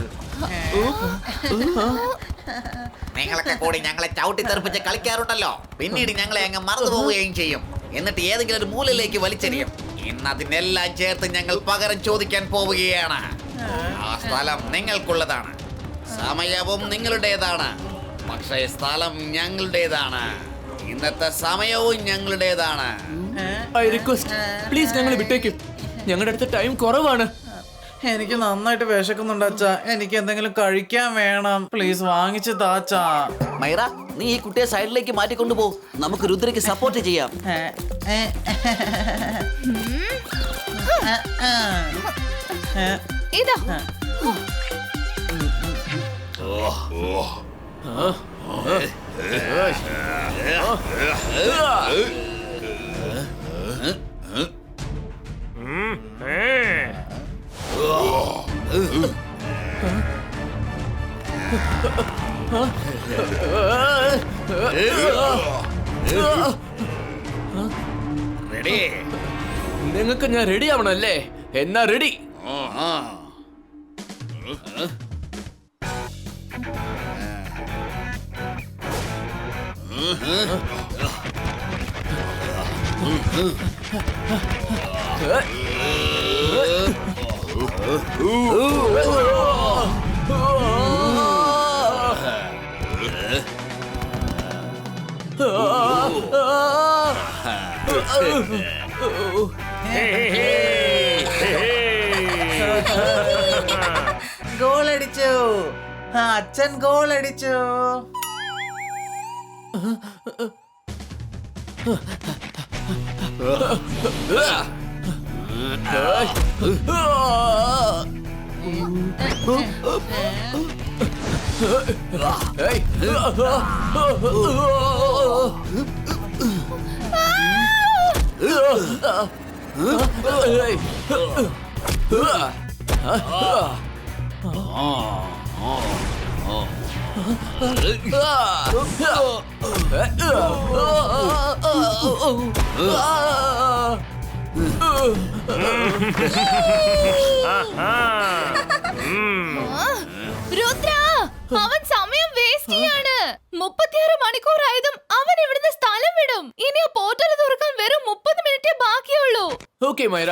നിങ്ങളൊക്കെ കൂടി ഞങ്ങളെ ചവിട്ടി തെറിപ്പിച്ച് കളിക്കാറുണ്ടല്ലോ. പിന്നീട് ഞങ്ങളെ അങ്ങ് മറന്നു പോവുകയും ചെയ്യും. എന്നിട്ട് ഏതെങ്കിലും ഒരു മൂലയിലേക്ക് വലിച്ചെറിയും. ഇന്ന് അതിനെല്ലാം ചേർത്ത് ഞങ്ങൾ പകരം ചോദിക്കാൻ പോവുകയാണ്. ആ സ്ഥലം നിങ്ങൾക്കുള്ളതാണ്, സമയവും നിങ്ങളുടേതാണ്. പക്ഷേ സ്ഥലം ഞങ്ങളുടേതാണ്. ഇന്നത്തെ സമയവും ഞങ്ങളുടേതാണ്. ഐ റിക്വസ്റ്റ്, പ്ലീസ് ഞങ്ങളെ വിട്ടേക്കും. ഞങ്ങളുടെ അടുത്ത് ടൈം കുറവാണ്. എനിക്ക് നന്നായിട്ട് വിശക്കുന്നുണ്ട് അച്ഛാ. എനിക്ക് എന്തെങ്കിലും കഴിക്കാൻ വേണം. പ്ലീസ് വാങ്ങിച്ചു താച്ചാ. മൈറ, നീ ഈ കുട്ടിയെ സൈഡിലേക്ക് മാറ്റിക്കൊണ്ടുപോ. നമുക്ക് രുദ്രയ്ക്ക് സപ്പോർട്ട് ചെയ്യാം. ഇതാ റെഡി? നിങ്ങൾക്ക് ഞാൻ റെഡി ആവണല്ലേ? എന്നാ റെഡി. ഗോൾ അടിച്ചു. അച്ഛൻ ഗോൾ അടിച്ചു. രുദ്ര, അവൻ സമയം വേസ്റ്റ് ചെയ്യാണ്. 36 മണിക്കൂറായതും അവൻ ഇവിടുന്ന് സ്ഥലം വിടും. ഇനി ആ പോർട്ടൽ തുറക്കാൻ വെറും 30 മിനിറ്റേ ബാക്കിയുള്ളൂ. ഓക്കെ മൈര.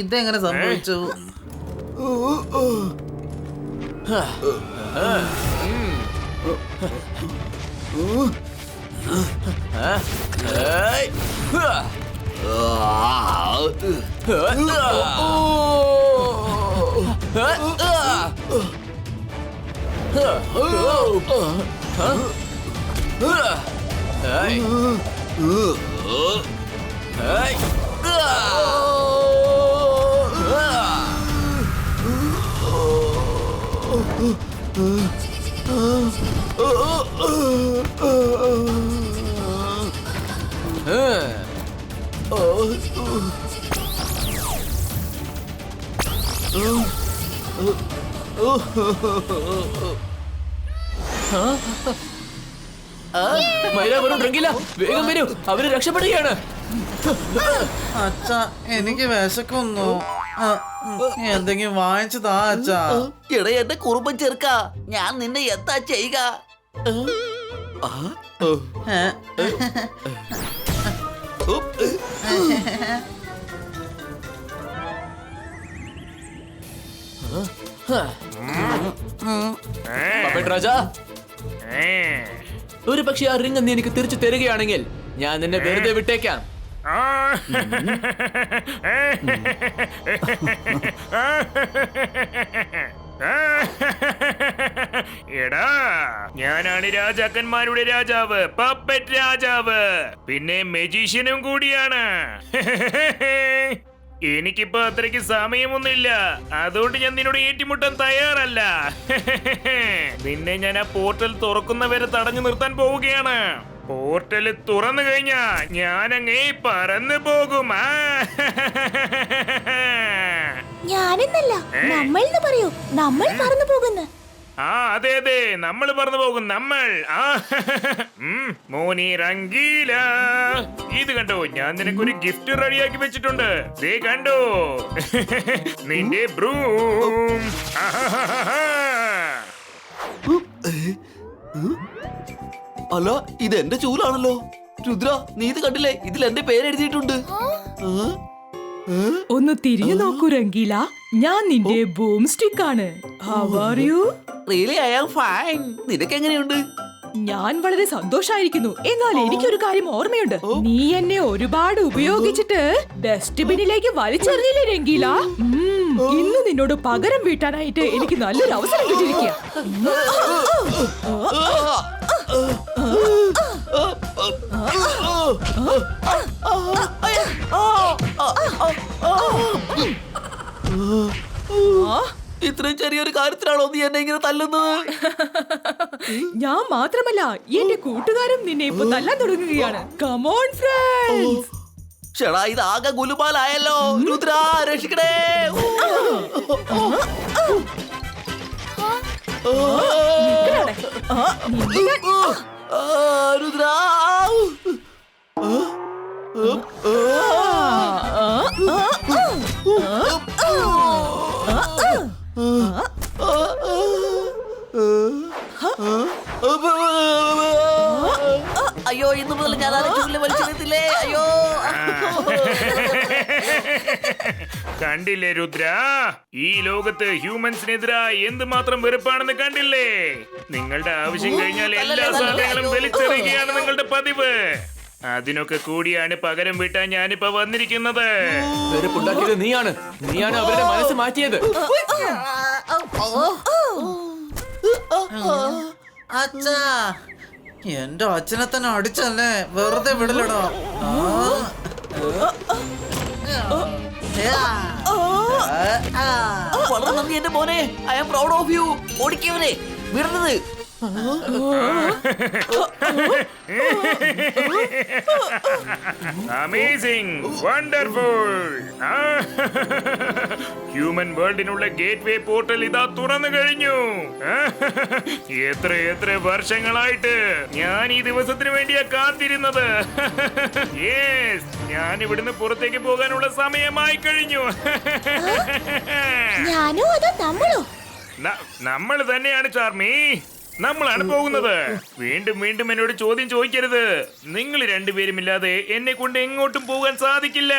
ഇതെങ്ങനെ സംഭവിച്ചു? മൈര വെറും ഡ്രിങ്കില്ല, വേഗം വരൂ, അവര് രക്ഷപ്പെടുകയാണ്. അച്ഛാ, എനിക്ക് വിശക്കുന്നു. എന്തെങ്കിലും വാങ്ങിച്ചു താ അച്ഛാ. എടാ എന്റെ കുറുമ്പൻ ചെറുക്ക, ഞാൻ നിന്നെ എന്താ ചെയ്യുക? പപ്പറ്റ് രാജ, ഒരു പക്ഷെ ആ റിംഗ് നീ എനിക്ക് തിരിച്ചു തരികയാണെങ്കിൽ ഞാൻ നിന്നെ വെറുതെ വിട്ടേക്കാം. എടാ, ഞാനാണ് രാജാക്കന്മാരുടെ രാജാവ്, പപ്പറ്റ് രാജാവ്, പിന്നെ മെജീഷ്യനും കൂടിയാണ്. എനിക്കിപ്പോ അത്രയ്ക്ക് സമയമൊന്നുമില്ല, അതുകൊണ്ട് ഞാൻ നിന്നോട് ഏറ്റുമുട്ടാൻ തയ്യാറല്ല. നിന്നെ ഞാൻ ആ പോർട്ടൽ തുറക്കുന്നവരെ തടഞ്ഞു നിർത്താൻ പോവുകയാണ്. പോർട്ടൽ തുറന്നു കഴിഞ്ഞാ ഞാനങ്ങേ പറന്നു പോകും. ഞാനെന്നല്ല, നമ്മൾ എന്ന് പറയൂ. നമ്മൾ പറന്നു പോകുന്നു. ആ അതെ അതെ, നമ്മൾ പറന്നു പോകും. നമ്മൾ മോനി റംഗീല, ഇത് കണ്ടോ, ഞാൻ നിനക്കൊരു ഗിഫ്റ്റ് റെഡിയാക്കി വെച്ചിട്ടുണ്ട്. ദേ കണ്ടോ, നിന്റെ ബ്രൂം. അല്ല, ഇത് എന്റെ ചൂലാണല്ലോ. രുദ്ര, നീ ഇത് കണ്ടില്ലേ? ഇതിൽ എന്റെ പേര് എഴുതിയിട്ടുണ്ട്. ഒന്ന് തിരിഞ്ഞു നോക്കൂ രംഗീല, ഞാൻ നിന്റെ ബൂം സ്റ്റിക്ക് ആണ്. How are you? Really I am fine. നിനക്ക് എങ്ങനെയുണ്ട്? ഞാൻ വളരെ സന്തോഷായിരിക്കുന്നു. എന്നാൽ എനിക്കൊരു കാര്യം ഓർമ്മയുണ്ട്. നീ എന്നെ ഒരുപാട് ഉപയോഗിച്ചിട്ട് ഡസ്റ്റ്ബിനിലേക്ക് വലിച്ചെറിഞ്ഞില്ലേ രംഗീല? ഇന്ന് നിന്നോട് പകരം വീട്ടാനായിട്ട് എനിക്ക് നല്ലൊരു അവസരം കിട്ടിയിരിക്കുക. ഇത്രയും ചെറിയൊരു കാര്യത്തിലാണോ നീ എന്നെ ഇങ്ങനെ തല്ലുന്നത്? ഞാൻ മാത്രമല്ല, എന്റെ കൂട്ടുകാരും നിന്നെ ഇപ്പൊ തല്ലാൻ തുടങ്ങുകയാണ്. Come on friends. ചേടാ, ഇത് ആകെ ഗുലുമാലായല്ലോ. രുദ്ര, രക്ഷിക്കണേ. രുദ്ര. അയ്യോ, ഇന്ന് മുതൽ ഞാൻ ചുള്ളിൽ വലിച്ചെടുത്തില്ലേ. അയ്യോ. കണ്ടില്ലേ രുദ്ര, ഈ ലോകത്ത് ഹ്യൂമൻസിനെതിരായി എന്തുമാത്രം വെറുപ്പാണെന്ന് കണ്ടില്ലേ? നിങ്ങളുടെ ആവശ്യം കഴിഞ്ഞാൽ എല്ലാ സാധനങ്ങളും വലിച്ചെറിയുകയാണ് നിങ്ങളുടെ പതിവ്. അതിനൊക്കെ കൂടിയാണ് പകരം വീട്ടാൻ ഞാനിപ്പോ വന്നിരിക്കുന്നത്. വെറുപ്പുണ്ടാക്കിയത് നീയാണ്. നീയാണ് അവരുടെ മനസ്സ് മാറ്റിയത്. അച്ഛാ, എന്റെ അച്ഛനെ തന്നെ അടിച്ചല്ലേ, വെറുതെ വിടലടോ. വളരെ നന്ദി എന്റെ മോനെ. I am proud of you. ഓടിക്കവനെ വിടുന്നത്. Amazing, wonderful. ഹ്യൂമൻ വേൾഡിനുള്ള ഗേറ്റ് വേ പോർട്ടൽ ഇതാ തുറന്നു കഴിഞ്ഞു. എത്ര എത്ര വർഷങ്ങളായിട്ട് ഞാൻ ഈ ദിവസത്തിന് വേണ്ടിയാ കാത്തിരുന്നത്. യെസ്, ഞാൻ ഇവിടുന്ന് പുറത്തേക്ക് പോകാനുള്ള സമയമായി കഴിഞ്ഞു. ഞാനോ അതോ നമ്മളോ? നമ്മൾ തന്നെയാണ് ചാർമി, നമ്മളാണ് പോകുന്നത്. വീണ്ടും വീണ്ടും എന്നോട് ചോദ്യം ചോദിക്കരുത്. നിങ്ങൾ രണ്ടുപേരും ഇല്ലാതെ എന്നെ കൊണ്ട് എങ്ങോട്ടും പോകാൻ സാധിക്കില്ല.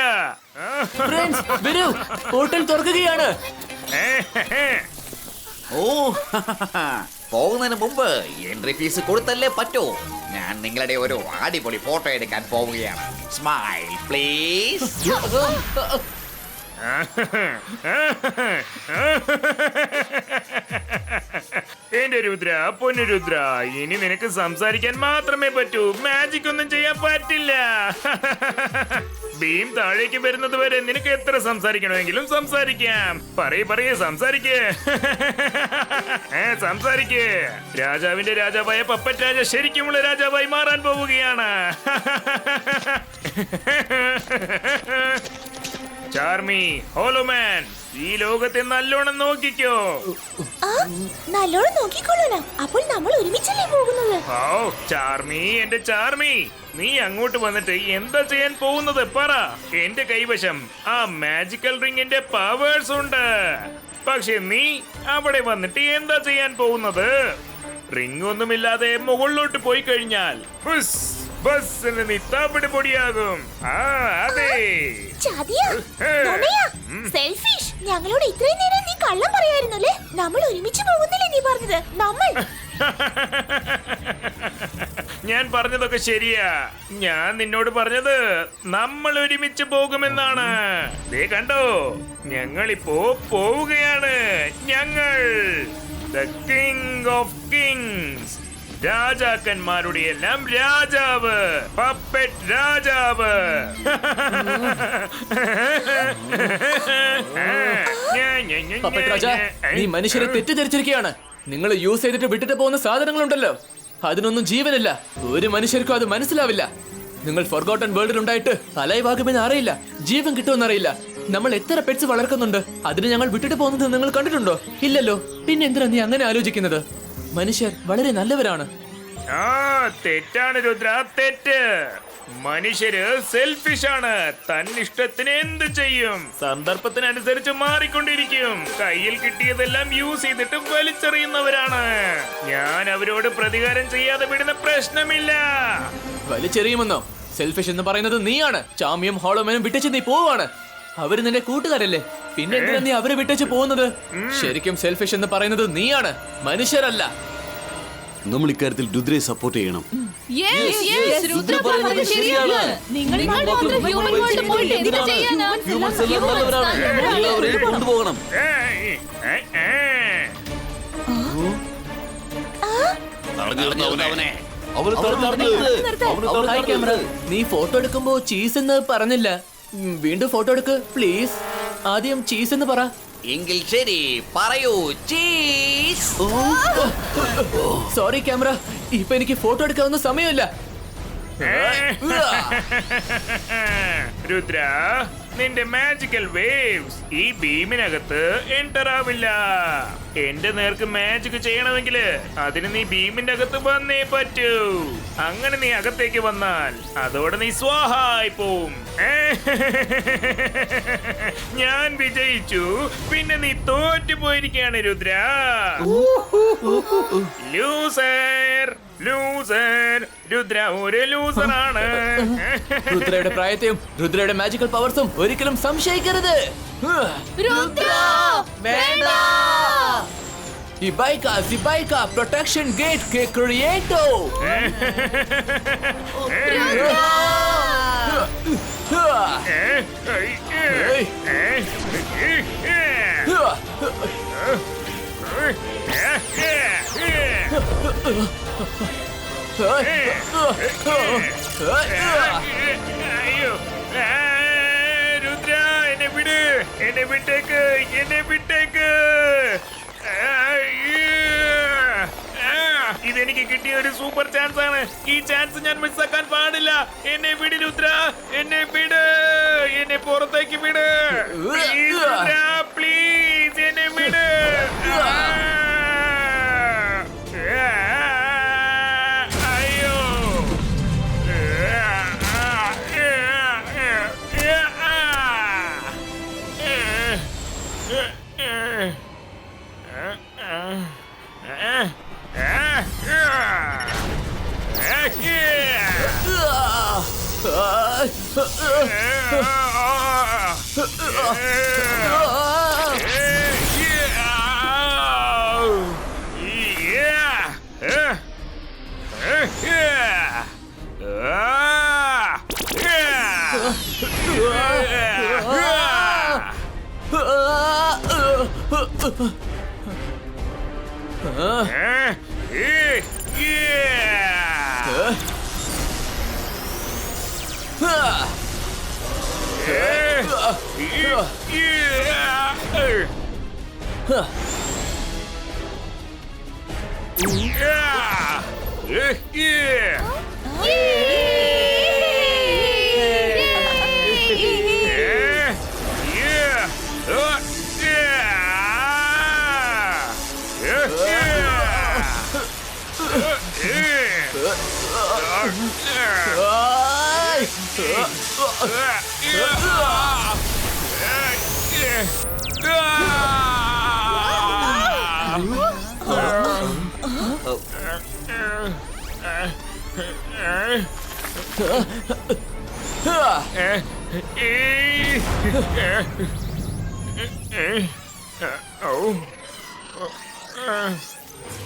ഫ്രണ്ട്സ്, വരൂ, പോർട്ടൽ തുറക്കുകയാണ്. ഓ, പോകുന്നതിന് മുമ്പ് എൻട്രി ഫീസ് കൊടുത്തല്ലേ പറ്റൂ. ഞാൻ നിങ്ങളുടെ ഒരു അടിപൊളി ഫോട്ടോ എടുക്കാൻ പോവുകയാണ്. Smile please. എന്റെ രുദ്ര, പൊന്നു രുദ്ര, ഇനി നിനക്ക് സംസാരിക്കാൻ മാത്രമേ പറ്റൂ. മാജിക് ഒന്നും ചെയ്യാൻ പറ്റില്ല. ഭീം താഴേക്ക് വരുന്നത് വരെ നിനക്ക് എത്ര സംസാരിക്കണമെങ്കിലും സംസാരിക്കാം. പറയേ സംസാരിക്കേ. സംസാരിക്കേ. രാജാവിന്റെ രാജാവായ പപ്പറ്റ് രാജ ശരിക്കുമുള്ള രാജാവായി മാറാൻ പോവുകയാണ്. ചാർമി, ഹോലോമാൻ, ഈ ലോകത്തെ നല്ലോണം നോക്കിക്കോ. നല്ലോണം നോക്കിക്കൊള്ളണം. അപ്പോൾ നമ്മൾ ഒരുമിച്ചല്ലേ പോകുന്നത്? ഓ ചാർമി, എന്റെ ചാർമി, നീ അങ്ങോട്ട് വന്നിട്ട് എന്താ ചെയ്യാൻ പോകുന്നത് പറ. എന്റെ കൈവശം ആ മാജിക്കൽ റിങ്ങിന്റെ പവേഴ്സ് ഉണ്ട്. പക്ഷെ നീ അവിടെ വന്നിട്ട് എന്താ ചെയ്യാൻ പോകുന്നത്? റിംഗ് ഒന്നുമില്ലാതെ മുകളിലോട്ട് പോയി കഴിഞ്ഞാൽ ബസ് നീ താപ്പിട്ട് പൊടിയാകും. അതെ. സെൽഫിഷ്. ഞങ്ങളോട് ഇത്രയും നേരം നീ കള്ളം പറയായിരുന്നല്ലേ? നമ്മൾ ഒരുമിച്ച് പോകുന്നില്ലേ നീ പറഞ്ഞത്? നമ്മൾ ഞാൻ പറഞ്ഞതൊക്കെ ശരിയാ. ഞാൻ നിന്നോട് പറഞ്ഞത് നമ്മൾ ഒരുമിച്ച് പോകുമെന്നാണ്. ദേ കണ്ടോ, ഞങ്ങളിപ്പോ പോവുകയാണ്. ഞങ്ങൾ ദ കിങ് ഓഫ് കിങ്സ്, രാജാക്കന്മാരുടെ എല്ലാം രാജാവ്, പപ്പറ്റ് രാജാവ്. പപ്പറ്റ് രാജ, നീ മനുഷ്യരെ തെറ്റിദ്ധരിച്ചിരിക്കുകയാണ്. നിങ്ങൾ യൂസ് ചെയ്തിട്ട് വിട്ടിട്ട് പോകുന്ന സാധനങ്ങളുണ്ടല്ലോ, അതിനൊന്നും ജീവനില്ല. ഒരു മനുഷ്യർക്കും അത് മനസ്സിലാവില്ല. നിങ്ങൾ ഫോർഗോട്ടൺ വേൾഡിൽ ഉണ്ടായിട്ട് അലൈവാകുമെന്ന് അറിയില്ല, ജീവൻ കിട്ടുമെന്ന് അറിയില്ല. നമ്മൾ എത്ര പെറ്റ്സ് വളർക്കുന്നുണ്ട്, അതിന് ഞങ്ങൾ വിട്ടിട്ട് പോകുന്നത് നിങ്ങൾ കണ്ടിട്ടുണ്ടോ? ഇല്ലല്ലോ. പിന്നെ എന്തിനാ നീ അങ്ങനെ ആലോചിക്കുന്നത്? മനുഷ്യർ വളരെ നല്ലവരാണ്. തെറ്റാണ് രുദ്ര, തെറ്റ്. മനുഷ്യര് സെൽഫിഷ് ആണ്. തന്നിഷ്ടത്തിന് എന്ത് ചെയ്യും, സന്ദർഭത്തിനനുസരിച്ച് മാറിക്കൊണ്ടിരിക്കും. കയ്യിൽ കിട്ടിയതെല്ലാം യൂസ് ചെയ്തിട്ട് വലിച്ചെറിയുന്നവരാണ്. ഞാൻ അവരോട് പ്രതികാരം ചെയ്യാതെ വിടുന്ന പ്രശ്നമില്ല. വലിച്ചെറിയുമെന്നോ? സെൽഫിഷ് എന്ന് പറയുന്നത് നീയാണ്. ചാമ്യം ഹോളോമനും വിട്ടച്ച് നീ പോവാണ്. അവര് നിന്റെ കൂട്ടുകാരല്ലേ, പിന്നെ എന്തിനാ നീ അവരെ വിട്ടച്ച് പോകുന്നത്? ശരിക്കും സെൽഫിഷ് എന്ന് പറയുന്നത് നീയാണ്, മനുഷ്യരല്ല. നമ്മൾ ഇക്കാര്യത്തിൽ രുദ്രയെ സപ്പോർട്ട് ചെയ്യണം. Yes, yes, രുദ്ര പറഞ്ഞത് ശരിയാണ്. നിങ്ങൾ മാത്രം ഹ്യൂമൻ വേൾഡ് പോയിട്ട് എന്ത് ചെയ്യാനാ? Humans എല്ലാം നല്ലവരാണ്. എല്ലാവരെയും കൊണ്ടുപോകണം. അവനെ ഹായ് ക്യാമറ, നീ ഫോട്ടോ എടുക്കുമ്പോ ചീസ് എന്ന് പറഞ്ഞില്ല. വീണ്ടും ഫോട്ടോ എടുക്ക് പ്ലീസ്. ആദ്യം ചീസ് എന്ന് പറ. എങ്കിൽ ശരി പറയൂ, ചീസ്. സോറി ക്യാമറ, ഇപ്പൊ എനിക്ക് ഫോട്ടോ എടുക്കാവുന്ന സമയമില്ല. രുദ്ര, നിന്റെ മാജിക്കൽ വേവ്സ് ഈ ബീമിനകത്ത് എൻ്റർ ആവില്ല. എന്റെ നേർക്ക് മാജിക് ചെയ്യണമെങ്കിൽ അതിന് നീ ബീമിന്റെ അകത്ത് വന്നേ പറ്റൂ. അങ്ങനെ നീ അകത്തേക്ക് വന്നാൽ അതോടെ നീ സ്വാഹായി പോവും. ഞാൻ വിജയിച്ചു, പിന്നെ നീ തോറ്റു പോയിരിക്കുകയാണ് രുദ്ര. Loser, loser. രുദ്ര ഒരു ലൂസറാണ്. രുദ്രയുടെ പ്രായത്തെയും രുദ്രയുടെ മാജിക്കൽ പവർസും ഒരിക്കലും സംശയിക്കരുത്. രുദ്ര വേണ്ട. Ibaika protection gate que creato. അയ്യോ, രുദ്ര എന്നെ വിട്, എന്നെ വിട്ടേക്ക്, എന്നെ വിട്ടേക്ക്. ഇതെനിക്ക് കിട്ടിയ ഒരു സൂപ്പർ ചാൻസ് ആണ്. ഈ ചാൻസ് ഞാൻ മിസ്സാക്കാൻ പാടില്ല. എന്നെ വിട് രുദ്ര, എന്നെ വിട്, എന്നെ പുറത്തേക്ക് വിട്. പ്ലീസ് രുദ്ര, പ്ലീസ് എന്നെ വിട്. അയ്യോ,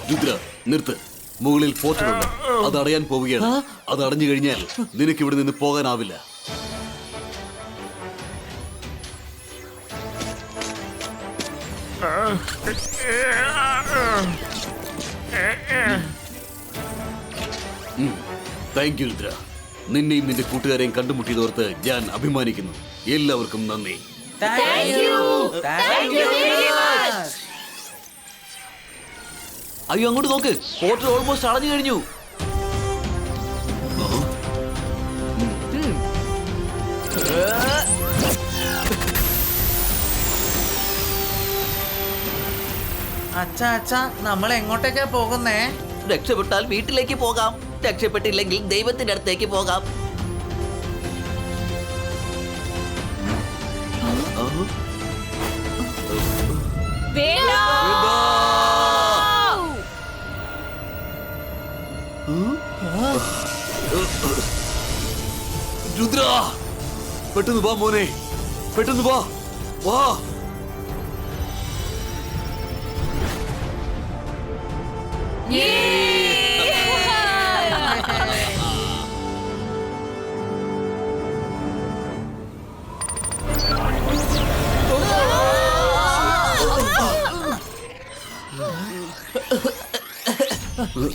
രുദ്ര നിർത്ത്. മുകളിൽ പോർട്ടലുണ്ട്, അത് അടയാൻ പോവുകയാണ്. അത് അടഞ്ഞു കഴിഞ്ഞാൽ നിനക്ക് ഇവിടെ നിന്ന് പോകാനാവില്ല. Thank you Rudra. നിന്നെയും നിന്റെ കൂട്ടുകാരെയും കണ്ടുമുട്ടിയതോർത്ത് ഞാൻ അഭിമാനിക്കുന്നു. എല്ലാവർക്കും നന്ദി. അയ്യോ, അങ്ങോട്ട് നോക്ക്, പോർട്ടൽ ഓൾമോസ്റ്റ് അടഞ്ഞു കഴിഞ്ഞു. അച്ഛാ അച്ഛാ, നമ്മൾ എങ്ങോട്ടേക്കാ പോകുന്നേ? രക്ഷപ്പെട്ടാൽ വീട്ടിലേക്ക് പോകാം, രക്ഷപ്പെട്ടില്ലെങ്കിൽ ദൈവത്തിന്റെ അടുത്തേക്ക് പോകാം. രുദ്ര, പെട്ടെന്ന് വാ മോനെ, പെട്ടെന്ന് വാ, വാ.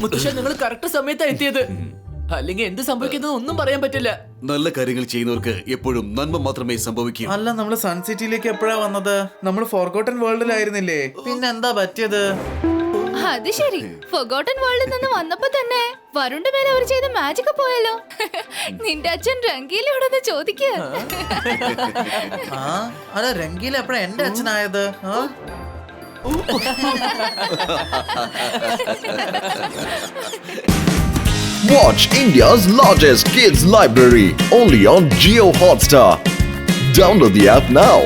മുത്തശ്ശ നിങ്ങൾ കറക്റ്റ് സമയത്താ എത്തിയത്. അല്ലെങ്കിൽ എന്ത് സംഭവിക്കുന്നത് ഒന്നും പറയാൻ പറ്റില്ല. നല്ല കാര്യങ്ങൾ ചെയ്യുന്നവർക്ക് എപ്പോഴും നന്മ മാത്രമേ സംഭവിക്കൂ. അല്ല, നമ്മള് സൺ സിറ്റിയിലേക്ക് എപ്പോഴാ വന്നത്? നമ്മൾ ഫോർഗോട്ടൻ വേൾഡിലായിരുന്നില്ലേ? പിന്നെ എന്താ പറ്റിയത്? അത് ശരി, ഫൊഗോട്ടൻ വേൾഡിൽ നിന്ന് വന്നപ്പോ തന്നെ വരുണിന്റെ മേലെ അവർ ചെയ്ത മാജിക് പോയല്ലോ. നിന്റെ അച്ഛൻ രംഗീലയോടൊന്ന് ചോദിക്കുക. ആ അല്ല, രംഗീല എപ്പോഴാ എന്റെ അച്ഛനായത്? Watch India's largest kids library only on Jio Hotstar. Download the app now.